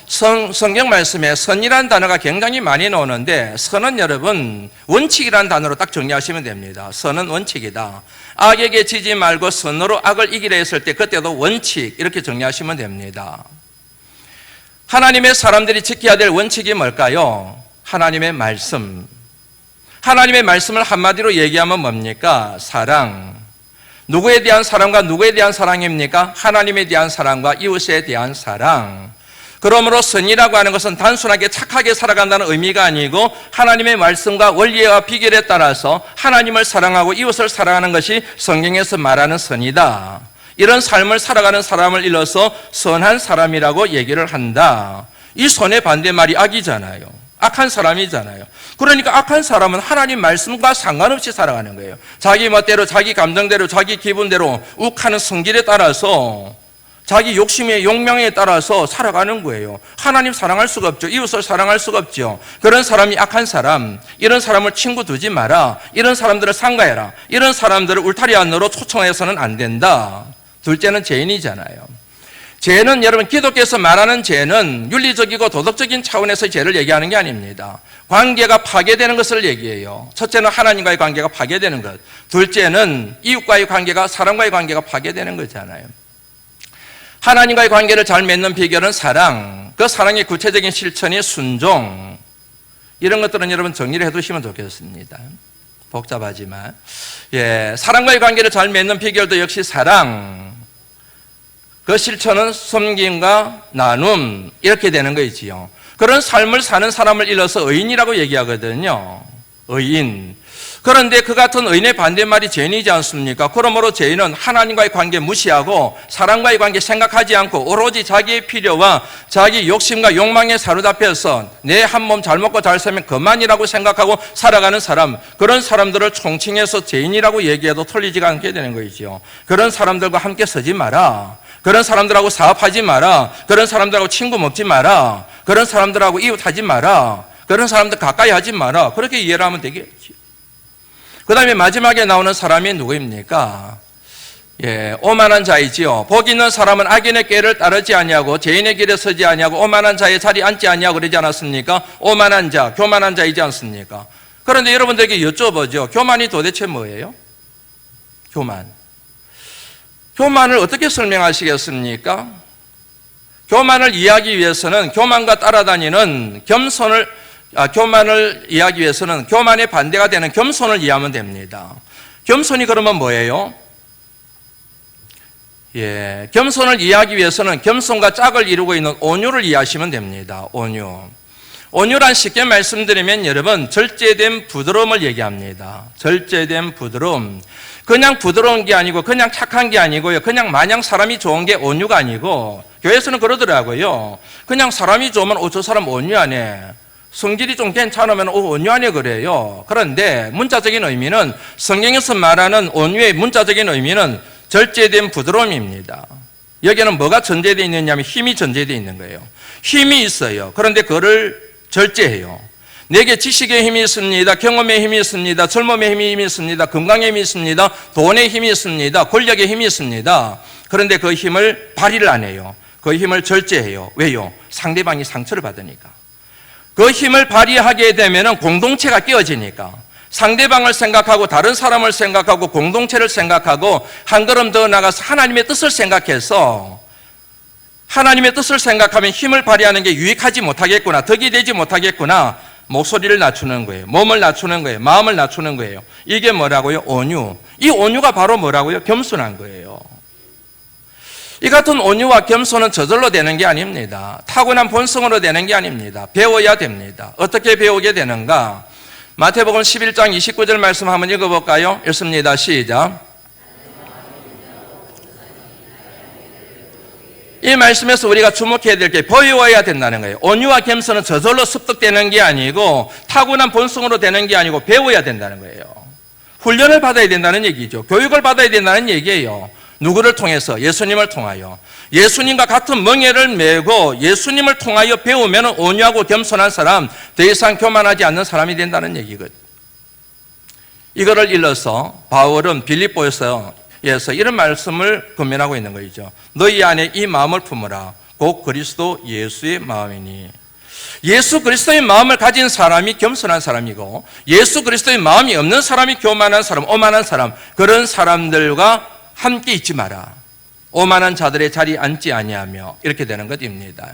성경 말씀에 선이라는 단어가 굉장히 많이 나오는데, 선은 여러분 원칙이라는 단어로 딱 정리하시면 됩니다. 선은 원칙이다. 악에게 지지 말고 선으로 악을 이기려 했을 때 그때도 원칙, 이렇게 정리하시면 됩니다. 하나님의 사람들이 지켜야 될 원칙이 뭘까요? 하나님의 말씀. 하나님의 말씀을 한마디로 얘기하면 뭡니까? 사랑. 누구에 대한 사랑과 누구에 대한 사랑입니까? 하나님에 대한 사랑과 이웃에 대한 사랑. 그러므로 선이라고 하는 것은 단순하게 착하게 살아간다는 의미가 아니고, 하나님의 말씀과 원리와 비결에 따라서 하나님을 사랑하고 이웃을 사랑하는 것이 성경에서 말하는 선이다. 이런 삶을 살아가는 사람을 일러서 선한 사람이라고 얘기를 한다. 이 선의 반대말이 악이잖아요. 악한 사람이잖아요. 그러니까 악한 사람은 하나님 말씀과 상관없이 살아가는 거예요. 자기 멋대로, 자기 감정대로, 자기 기분대로 욱하는 성질에 따라서, 자기 욕심의 욕망에 따라서 살아가는 거예요. 하나님 사랑할 수가 없죠. 이웃을 사랑할 수가 없죠. 그런 사람이 악한 사람, 이런 사람을 친구 두지 마라. 이런 사람들을 상가해라. 이런 사람들을 울타리 안으로 초청해서는 안 된다. 둘째는 죄인이잖아요. 죄는 여러분, 기독교에서 말하는 죄는 윤리적이고 도덕적인 차원에서 죄를 얘기하는 게 아닙니다. 관계가 파괴되는 것을 얘기해요. 첫째는 하나님과의 관계가 파괴되는 것, 둘째는 이웃과의 관계가, 사람과의 관계가 파괴되는 거잖아요. 하나님과의 관계를 잘 맺는 비결은 사랑, 그 사랑의 구체적인 실천이 순종. 이런 것들은 여러분 정리를 해두시면 좋겠습니다. 복잡하지만, 사랑과의 관계를 잘 맺는 비결도 역시 사랑, 그 실천은 섬김과 나눔, 이렇게 되는 거이지요. 그런 삶을 사는 사람을 일러서 의인이라고 얘기하거든요. 의인. 그런데 그 같은 의인의 반대말이 죄인이지 않습니까? 그러므로 죄인은 하나님과의 관계 무시하고 사람과의 관계 생각하지 않고 오로지 자기의 필요와 자기 욕심과 욕망에 사로잡혀서 내 한 몸 잘 먹고 잘 살면 그만이라고 생각하고 살아가는 사람, 그런 사람들을 총칭해서 죄인이라고 얘기해도 틀리지가 않게 되는 거이죠. 그런 사람들과 함께 서지 마라. 그런 사람들하고 사업하지 마라. 그런 사람들하고 친구 먹지 마라. 그런 사람들하고 이웃하지 마라. 그런 사람들 가까이 하지 마라. 그렇게 이해를 하면 되겠죠. 그 다음에 마지막에 나오는 사람이 누구입니까? 오만한 자이지요. 복 있는 사람은 악인의 꾀를 따르지 아니하고 죄인의 길에 서지 아니하고 오만한 자의 자리에 앉지 아니하고 그러지 않았습니까? 오만한 자, 교만한 자이지 않습니까? 그런데 여러분들에게 여쭤보죠. 교만이 도대체 뭐예요? 교만을 어떻게 설명하시겠습니까? 교만을 이해하기 위해서는 교만과 따라다니는 교만을 이해하기 위해서는 교만의 반대가 되는 겸손을 이해하면 됩니다. 겸손이 그러면 뭐예요? 겸손을 이해하기 위해서는 겸손과 짝을 이루고 있는 온유를 이해하시면 됩니다. 온유란 쉽게 말씀드리면 여러분, 절제된 부드러움을 얘기합니다. 절제된 부드러움. 그냥 부드러운 게 아니고 그냥 착한 게 아니고요. 그냥 마냥 사람이 좋은 게 온유가 아니고, 교회에서는 그러더라고요. 그냥 사람이 좋으면 저 사람 온유하네. 성질이 좀 괜찮으면 온유하네 그래요. 그런데 문자적인 의미는, 성경에서 말하는 온유의 문자적인 의미는 절제된 부드러움입니다. 여기는 뭐가 전제되어 있느냐면 힘이 전제되어 있는 거예요. 힘이 있어요. 그런데 그거를 절제해요. 내게 지식의 힘이 있습니다. 경험의 힘이 있습니다. 젊음의 힘이 있습니다. 건강의 힘이 있습니다. 돈의 힘이 있습니다. 권력의 힘이 있습니다. 그런데 그 힘을 발휘를 안 해요. 그 힘을 절제해요. 왜요? 상대방이 상처를 받으니까. 그 힘을 발휘하게 되면 공동체가 깨어지니까. 상대방을 생각하고 다른 사람을 생각하고 공동체를 생각하고 한 걸음 더 나가서 하나님의 뜻을 생각해서 하나님의 뜻을 생각하면 힘을 발휘하는 게 유익하지 못하겠구나, 덕이 되지 못하겠구나, 목소리를 낮추는 거예요. 몸을 낮추는 거예요. 마음을 낮추는 거예요. 이게 뭐라고요? 온유. 이 온유가 바로 뭐라고요? 겸손한 거예요. 이 같은 온유와 겸손은 저절로 되는 게 아닙니다. 타고난 본성으로 되는 게 아닙니다. 배워야 됩니다. 어떻게 배우게 되는가? 마태복음 11장 29절 말씀 한번 읽어볼까요? 읽습니다. 시작. 이 말씀에서 우리가 주목해야 될 게 배워야 된다는 거예요. 온유와 겸손은 저절로 습득되는 게 아니고 타고난 본성으로 되는 게 아니고 배워야 된다는 거예요. 훈련을 받아야 된다는 얘기죠. 교육을 받아야 된다는 얘기예요. 누구를 통해서? 예수님을 통하여. 예수님과 같은 멍에를 메고 예수님을 통하여 배우면 온유하고 겸손한 사람, 더 이상 교만하지 않는 사람이 된다는 얘기거든요. 이거를 일러서 바울은 빌립보에서 이런 말씀을 권면하고 있는 거죠. 너희 안에 이 마음을 품으라. 곧 그리스도 예수의 마음이니. 예수 그리스도의 마음을 가진 사람이 겸손한 사람이고, 예수 그리스도의 마음이 없는 사람이 교만한 사람, 오만한 사람, 그런 사람들과 함께 있지 마라. 오만한 자들의 자리에 앉지 아니하며, 이렇게 되는 것입니다.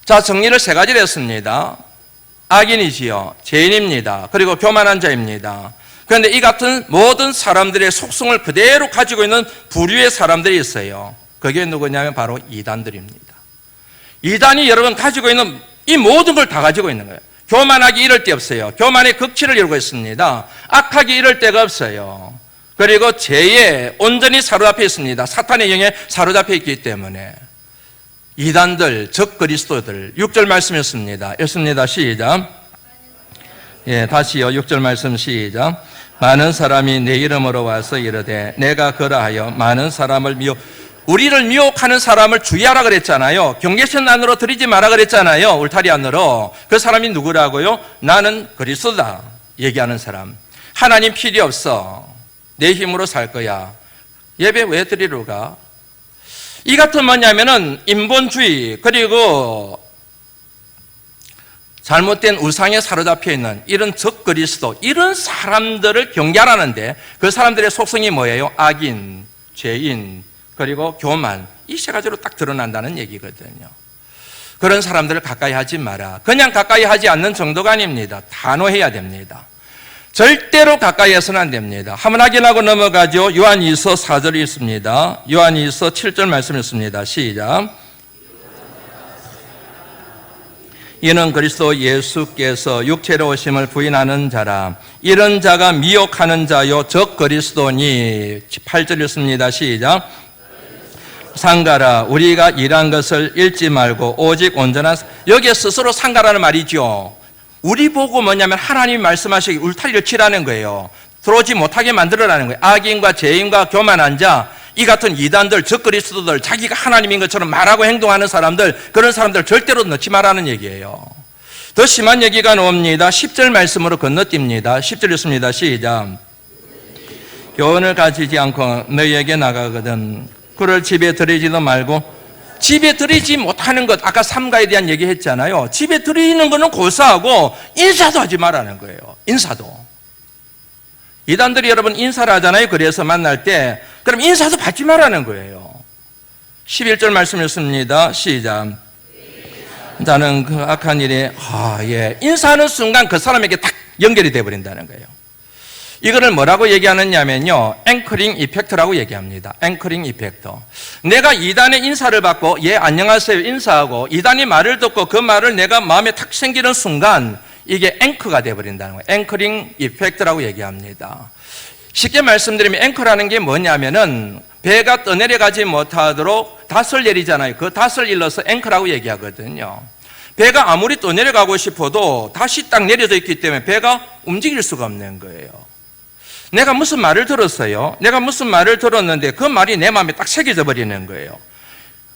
자, 정리를 세 가지로 했습니다. 악인이지요, 죄인입니다, 그리고 교만한 자입니다. 그런데 이 같은 모든 사람들의 속성을 그대로 가지고 있는 부류의 사람들이 있어요. 그게 누구냐면 바로 이단들입니다. 이단이 여러분 가지고 있는 이 모든 걸 다 가지고 있는 거예요. 교만하기 이를 데 없어요. 교만의 극치를 이루고 있습니다. 악하기 이를 데가 없어요. 그리고 죄에 온전히 사로잡혀 있습니다. 사탄의 영에 사로잡혀 있기 때문에. 이단들, 적 그리스도들, 6절 말씀이었습니다. 읽습니다. 시작. 다시요. 6절 말씀 시작. 많은 사람이 내 이름으로 와서 이르되 내가 그러하여 많은 사람을 우리를 미혹하는 사람을 주의하라 그랬잖아요. 경계선 안으로 들이지 마라 그랬잖아요. 울타리 안으로. 그 사람이 누구라고요? 나는 그리스도다 얘기하는 사람. 하나님 필요 없어. 내 힘으로 살 거야. 예배 왜 드리러 가? 이 같은 뭐냐면은 인본주의, 그리고 잘못된 우상에 사로잡혀 있는 이런 적 그리스도, 이런 사람들을 경계하라는데, 그 사람들의 속성이 뭐예요? 악인, 죄인, 그리고 교만, 이 세 가지로 딱 드러난다는 얘기거든요. 그런 사람들을 가까이 하지 마라. 그냥 가까이 하지 않는 정도가 아닙니다. 단호해야 됩니다. 절대로 가까이 해서는 안 됩니다. 한번 확인하고 넘어가죠. 요한일서 4절이 있습니다. 요한일서 7절 말씀 있습니다. 시작. 이는 그리스도 예수께서 육체로 오심을 부인하는 자라. 이런 자가 미혹하는 자요 적 그리스도니. 8절 있습니다. 시작. 상가라. 우리가 일한 것을 잃지 말고 오직 온전한, 여기에 스스로 상가라는 말이죠. 우리 보고 뭐냐면 하나님이 말씀하시기 울타리를 치라는 거예요. 들어오지 못하게 만들어라는 거예요. 악인과 죄인과 교만한 자, 이 같은 이단들, 적 그리스도들, 자기가 하나님인 것처럼 말하고 행동하는 사람들, 그런 사람들 절대로 넣지 말라는 얘기예요. 더 심한 얘기가 나옵니다. 10절 말씀으로 건너뜁니다. 10절 있습니다. 시작. 교훈을 가지지 않고 너희에게 나가거든 그를 집에 들이지도 말고. 집에 들이지 못하는 것, 아까 삼가에 대한 얘기 했잖아요. 집에 들이는 거는 고사하고 인사도 하지 말라는 거예요. 인사도. 이단들이 여러분 인사를 하잖아요. 그래서 만날 때 그럼 인사도 받지 말라는 거예요. 11절 말씀이었습니다. 시작. 나는 그 악한 일에 인사하는 순간 그 사람에게 딱 연결이 되어버린다는 거예요. 이거를 뭐라고 얘기하느냐면요, 앵커링 이펙트라고 얘기합니다. 앵커링 이펙트. 내가 이단의 인사를 받고 안녕하세요 인사하고 이단이 말을 듣고 그 말을 내가 마음에 탁 생기는 순간 이게 앵커가 되어버린다는 거예요. 앵커링 이펙트라고 얘기합니다. 쉽게 말씀드리면 앵커라는 게 뭐냐면은 배가 떠내려가지 못하도록 닷을 내리잖아요. 그 닷을 일러서 앵커라고 얘기하거든요. 배가 아무리 떠내려가고 싶어도 닷이 딱 내려져 있기 때문에 배가 움직일 수가 없는 거예요. 내가 무슨 말을 들었어요. 내가 무슨 말을 들었는데 그 말이 내 마음에 딱 새겨져 버리는 거예요.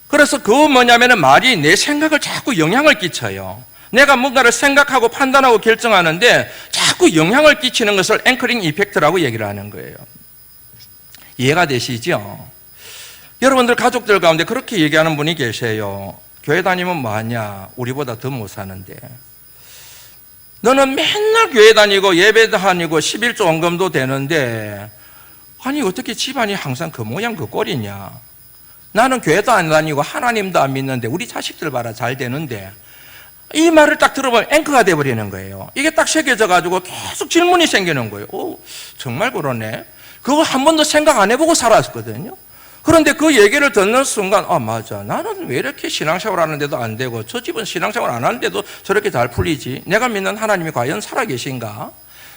그래서 그 뭐냐면은 말이 내 생각을 자꾸 영향을 끼쳐요. 내가 뭔가를 생각하고 판단하고 결정하는데 자꾸 영향을 끼치는 것을 앵커링 이펙트라고 얘기를 하는 거예요. 이해가 되시죠? 여러분들 가족들 가운데 그렇게 얘기하는 분이 계세요. 교회 다니면 뭐하냐? 우리보다 더 못 사는데. 너는 맨날 교회 다니고 예배 다니고 11조 원금도 되는데 아니 어떻게 집안이 항상 그 모양 그 꼴이냐. 나는 교회도 안 다니고 하나님도 안 믿는데 우리 자식들 봐라 잘 되는데. 이 말을 딱 들어보면 앵커가 돼버리는 거예요. 이게 딱 새겨져 가지고 계속 질문이 생기는 거예요. 오, 정말 그러네. 그거 한 번도 생각 안 해보고 살았거든요. 그런데 그 얘기를 듣는 순간 맞아, 나는 왜 이렇게 신앙생활 하는데도 안 되고 저 집은 신앙생활 안 하는데도 저렇게 잘 풀리지. 내가 믿는 하나님이 과연 살아계신가?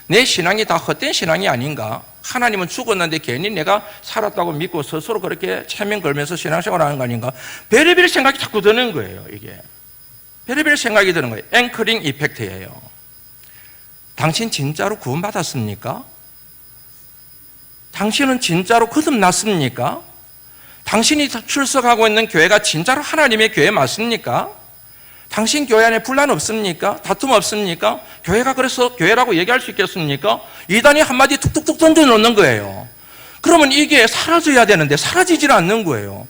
내 신앙이 다 헛된 신앙이 아닌가? 하나님은 죽었는데 괜히 내가 살았다고 믿고 스스로 그렇게 체면 걸면서 신앙생활 하는 거 아닌가? 별의별 생각이 자꾸 드는 거예요. 이게 별의별 생각이 드는 거예요. 앵커링 이펙트예요. 당신 진짜로 구원받았습니까? 당신은 진짜로 거듭났습니까? 당신이 출석하고 있는 교회가 진짜로 하나님의 교회 맞습니까? 당신 교회 안에 분란 없습니까? 다툼 없습니까? 교회가 그래서 교회라고 얘기할 수 있겠습니까? 이단이 한마디 툭툭툭 던져놓는 거예요. 그러면 이게 사라져야 되는데 사라지질 않는 거예요.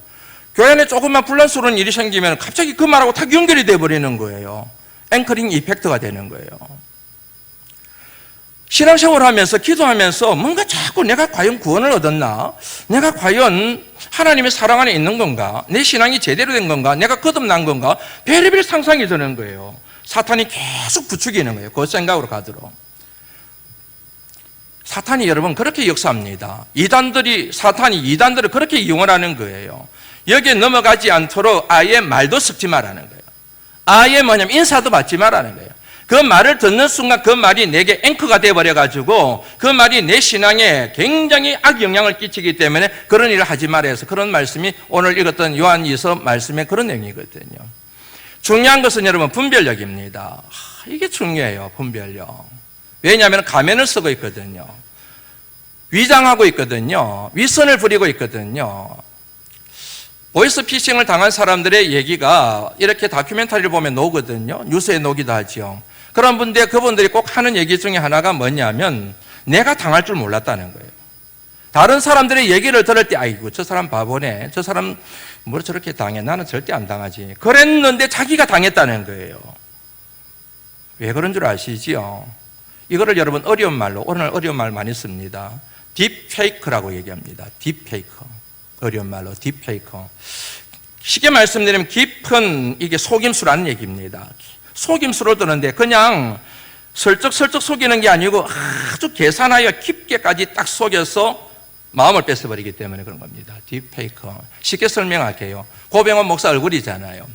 교회 안에 조금만 분란스러운 일이 생기면 갑자기 그 말하고 탁 연결이 돼버리는 거예요. 앵커링 이펙트가 되는 거예요. 신앙생활을 하면서 기도하면서 뭔가 자꾸 내가 과연 구원을 얻었나? 내가 과연 하나님의 사랑 안에 있는 건가? 내 신앙이 제대로 된 건가? 내가 거듭난 건가? 별의별 상상이 드는 거예요. 사탄이 계속 부추기는 거예요. 그 생각으로 가도록. 사탄이 여러분 그렇게 역사합니다. 사탄이 이단들을 그렇게 이용을 하는 거예요. 여기에 넘어가지 않도록 아예 말도 섞지 말라는 거예요. 아예 뭐냐면 인사도 받지 말라는 거예요. 그 말을 듣는 순간 그 말이 내게 앵커가 되어버려가지고 그 말이 내 신앙에 굉장히 악영향을 끼치기 때문에 그런 일을 하지 말아야 해서 그런 말씀이 오늘 읽었던 요한일서 말씀의 그런 내용이거든요. 중요한 것은 여러분 분별력입니다. 이게 중요해요. 분별력. 왜냐하면 가면을 쓰고 있거든요. 위장하고 있거든요. 위선을 부리고 있거든요. 보이스피싱을 당한 사람들의 얘기가 이렇게 다큐멘터리를 보면 나오거든요. 뉴스에 나오기도 하죠. 그분들이 꼭 하는 얘기 중에 하나가 뭐냐면 내가 당할 줄 몰랐다는 거예요. 다른 사람들의 얘기를 들을 때 아이고 저 사람 바보네. 저 사람 뭐 저렇게 당해. 나는 절대 안 당하지. 그랬는데 자기가 당했다는 거예요. 왜 그런 줄 아시지요? 이거를 여러분 어려운 말로 오늘 어려운 말 많이 씁니다. 딥페이크라고 얘기합니다. 딥페이크. 어려운 말로 딥페이크. 쉽게 말씀드리면 깊은 이게 속임수라는 얘기입니다. 속임수로 드는데 그냥 슬쩍슬쩍 속이는 게 아니고 아주 계산하여 깊게까지 딱 속여서 마음을 뺏어버리기 때문에 그런 겁니다. 딥페이크. 쉽게 설명할게요. 고병원 목사 얼굴이잖아요.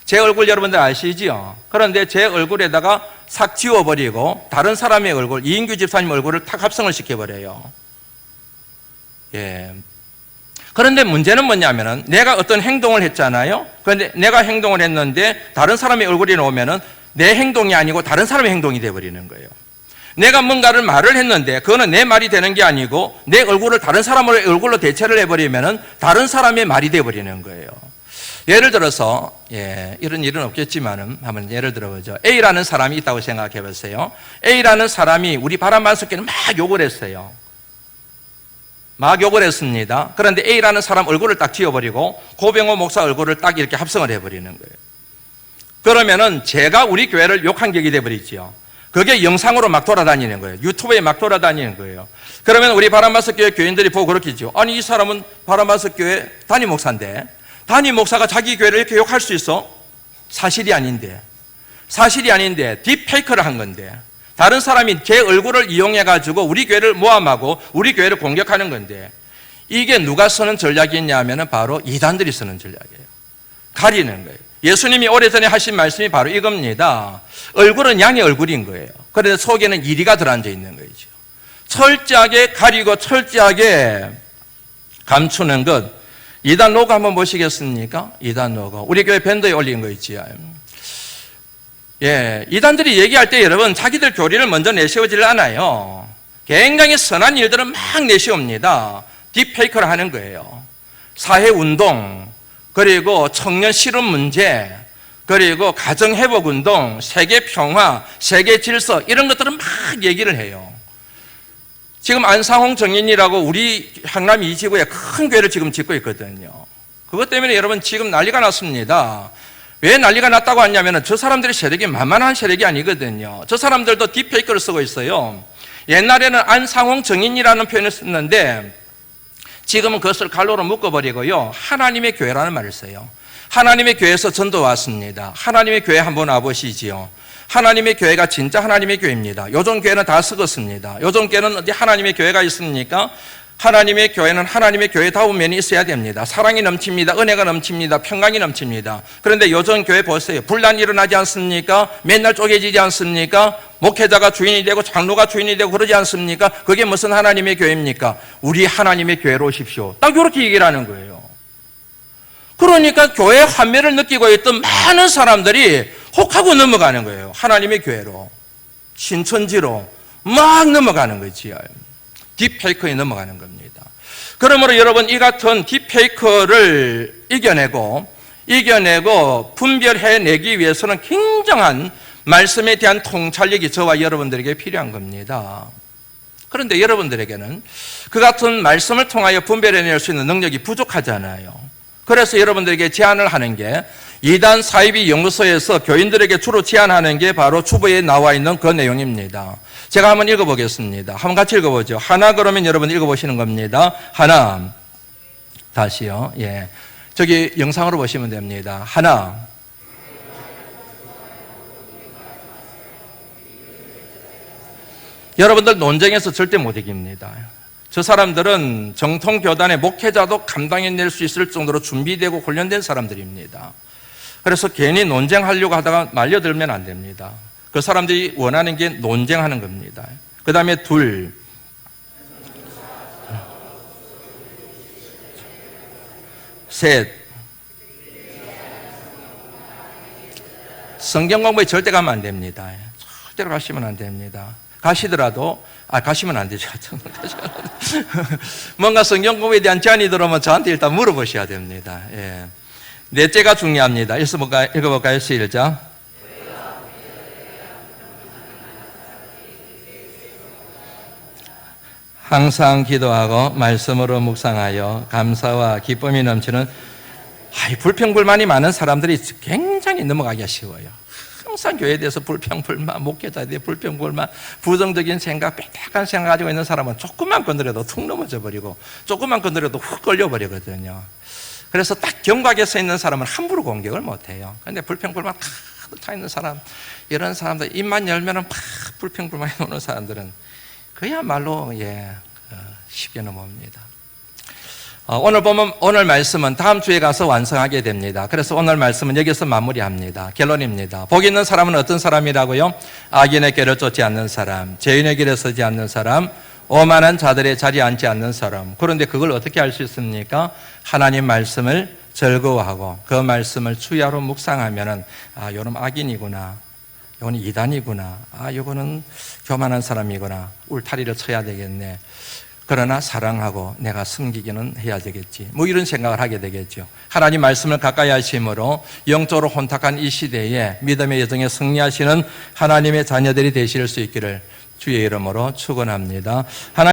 제 얼굴 여러분들 아시죠? 그런데 제 얼굴에다가 싹 지워버리고 다른 사람의 얼굴, 이인규 집사님 얼굴을 탁 합성을 시켜버려요. 예. 그런데 문제는 뭐냐면은 내가 어떤 행동을 했잖아요. 그런데 내가 행동을 했는데 다른 사람의 얼굴이 나오면은 내 행동이 아니고 다른 사람의 행동이 되어버리는 거예요. 내가 뭔가를 말을 했는데 그거는 내 말이 되는 게 아니고 내 얼굴을 다른 사람의 얼굴로 대체를 해버리면은 다른 사람의 말이 되어버리는 거예요. 예를 들어서 이런 일은 없겠지만은 한번 예를 들어보죠. A라는 사람이 있다고 생각해 보세요. A라는 사람이 우리 바람반석교는 막 욕을 했어요. 막 욕을 했습니다. 그런데 A라는 사람 얼굴을 딱 지워버리고 고병호 목사 얼굴을 딱 이렇게 합성을 해버리는 거예요. 그러면은 제가 우리 교회를 욕한 격이 돼버리죠. 그게 영상으로 막 돌아다니는 거예요. 유튜브에 막 돌아다니는 거예요. 그러면 우리 바람반석교회 교인들이 보고 그렇겠죠. 아니 이 사람은 바람반석교회 담임 목사인데 담임 목사가 자기 교회를 이렇게 욕할 수 있어? 사실이 아닌데 딥페이크를 한 건데 다른 사람이 제 얼굴을 이용해가지고 우리 교회를 모함하고 우리 교회를 공격하는 건데 이게 누가 쓰는 전략이냐면 바로 이단들이 쓰는 전략이에요. 가리는 거예요. 예수님이 오래전에 하신 말씀이 바로 이겁니다. 얼굴은 양의 얼굴인 거예요. 그런데 속에는 이리가 들어앉아 있는 거죠. 철저하게 가리고 철저하게 감추는 것. 이단 로고 한번 보시겠습니까? 이단 로고. 우리 교회 밴드에 올린 거 있지요. 이단들이 얘기할 때 여러분 자기들 교리를 먼저 내세우질 않아요. 굉장히 선한 일들은 막 내세웁니다. 딥페이크를 하는 거예요. 사회운동, 그리고 청년 실업 문제, 그리고 가정회복운동, 세계평화, 세계질서 이런 것들은 막 얘기를 해요. 지금 안상홍 정인이라고 우리 향남 2지구에 큰 교회를 지금 짓고 있거든요. 그것 때문에 여러분 지금 난리가 났습니다. 왜 난리가 났다고 하냐면 저 사람들의 세력이 만만한 세력이 아니거든요. 저 사람들도 딥페이크를 쓰고 있어요. 옛날에는 안상홍 정인이라는 표현을 썼는데 지금은 그것을 갈로로 묶어버리고요. 하나님의 교회라는 말을 써요. 하나님의 교회에서 전도 왔습니다. 하나님의 교회 한번 와보시지요. 하나님의 교회가 진짜 하나님의 교회입니다. 요즘 교회는 다 썩었습니다. 요즘 교회는 어디 하나님의 교회가 있습니까? 하나님의 교회는 하나님의 교회다운 면이 있어야 됩니다. 사랑이 넘칩니다. 은혜가 넘칩니다. 평강이 넘칩니다. 그런데 요즘 교회 보세요. 분란이 일어나지 않습니까? 맨날 쪼개지지 않습니까? 목회자가 주인이 되고 장로가 주인이 되고 그러지 않습니까? 그게 무슨 하나님의 교회입니까? 우리 하나님의 교회로 오십시오. 딱 이렇게 얘기를 하는 거예요. 그러니까 교회 환멸을 느끼고 있던 많은 사람들이 혹하고 넘어가는 거예요. 하나님의 교회로, 신천지로 막 넘어가는 거지요. 딥페이커에 넘어가는 겁니다. 그러므로 여러분, 이 같은 딥페이커를 이겨내고 분별해내기 위해서는 굉장한 말씀에 대한 통찰력이 저와 여러분들에게 필요한 겁니다. 그런데 여러분들에게는 그 같은 말씀을 통하여 분별해낼 수 있는 능력이 부족하잖아요. 그래서 여러분들에게 제안을 하는 게 이단 사이비 연구소에서 교인들에게 주로 제안하는 게 바로 주보에 나와 있는 그 내용입니다. 제가 한번 읽어보겠습니다. 한번 같이 읽어보죠. 하나, 그러면 여러분 읽어보시는 겁니다. 하나, 다시요. 예, 저기 영상으로 보시면 됩니다. 하나, 여러분들 논쟁에서 절대 못 이깁니다. 저 사람들은 정통교단의 목회자도 감당해낼 수 있을 정도로 준비되고 훈련된 사람들입니다. 그래서 괜히 논쟁하려고 하다가 말려들면 안 됩니다. 그 사람들이 원하는 게 논쟁하는 겁니다. 그 다음에 둘, 셋, 성경 공부에 절대 가면 안 됩니다. 절대로 가시면 안 됩니다. 가시더라도 가시면 안 되죠. 뭔가 성경 공부에 대한 제안이 들어오면 저한테 일단 물어보셔야 됩니다. 예. 넷째가 중요합니다. 읽어볼까요? 시작. 항상 기도하고 말씀으로 묵상하여 감사와 기쁨이 넘치는 불평불만이 많은 사람들이 굉장히 넘어가기가 쉬워요. 항상 교회에 대해서 불평불만, 목회자에 대해 불평불만, 부정적인 생각, 빽빽한 생각 가지고 있는 사람은 조금만 건드려도 툭 넘어져 버리고 조금만 건드려도 훅 걸려버리거든요. 그래서 딱 경각에 서 있는 사람은 함부로 공격을 못해요. 그런데 불평불만 가득 차 있는 사람, 이런 사람들 입만 열면은 막 불평불만이 오는 사람들은 그야말로 쉽게 넘어옵니다. 오늘 말씀은 다음 주에 가서 완성하게 됩니다. 그래서 오늘 말씀은 여기서 마무리합니다. 결론입니다. 복 있는 사람은 어떤 사람이라고요? 악인의 길을 쫓지 않는 사람, 죄인의 길에 서지 않는 사람, 오만한 자들의 자리에 앉지 않는 사람. 그런데 그걸 어떻게 알 수 있습니까? 하나님 말씀을 즐거워하고 그 말씀을 주야로 묵상하면은 요놈 악인이구나, 요거는 이단이구나, 요거는 교만한 사람이구나, 울타리를 쳐야 되겠네. 그러나 사랑하고 내가 섬기기는 해야 되겠지. 이런 생각을 하게 되겠죠. 하나님 말씀을 가까이 하심으로 영적으로 혼탁한 이 시대에 믿음의 여정에 승리하시는 하나님의 자녀들이 되실 수 있기를 주의 이름으로 축원합니다.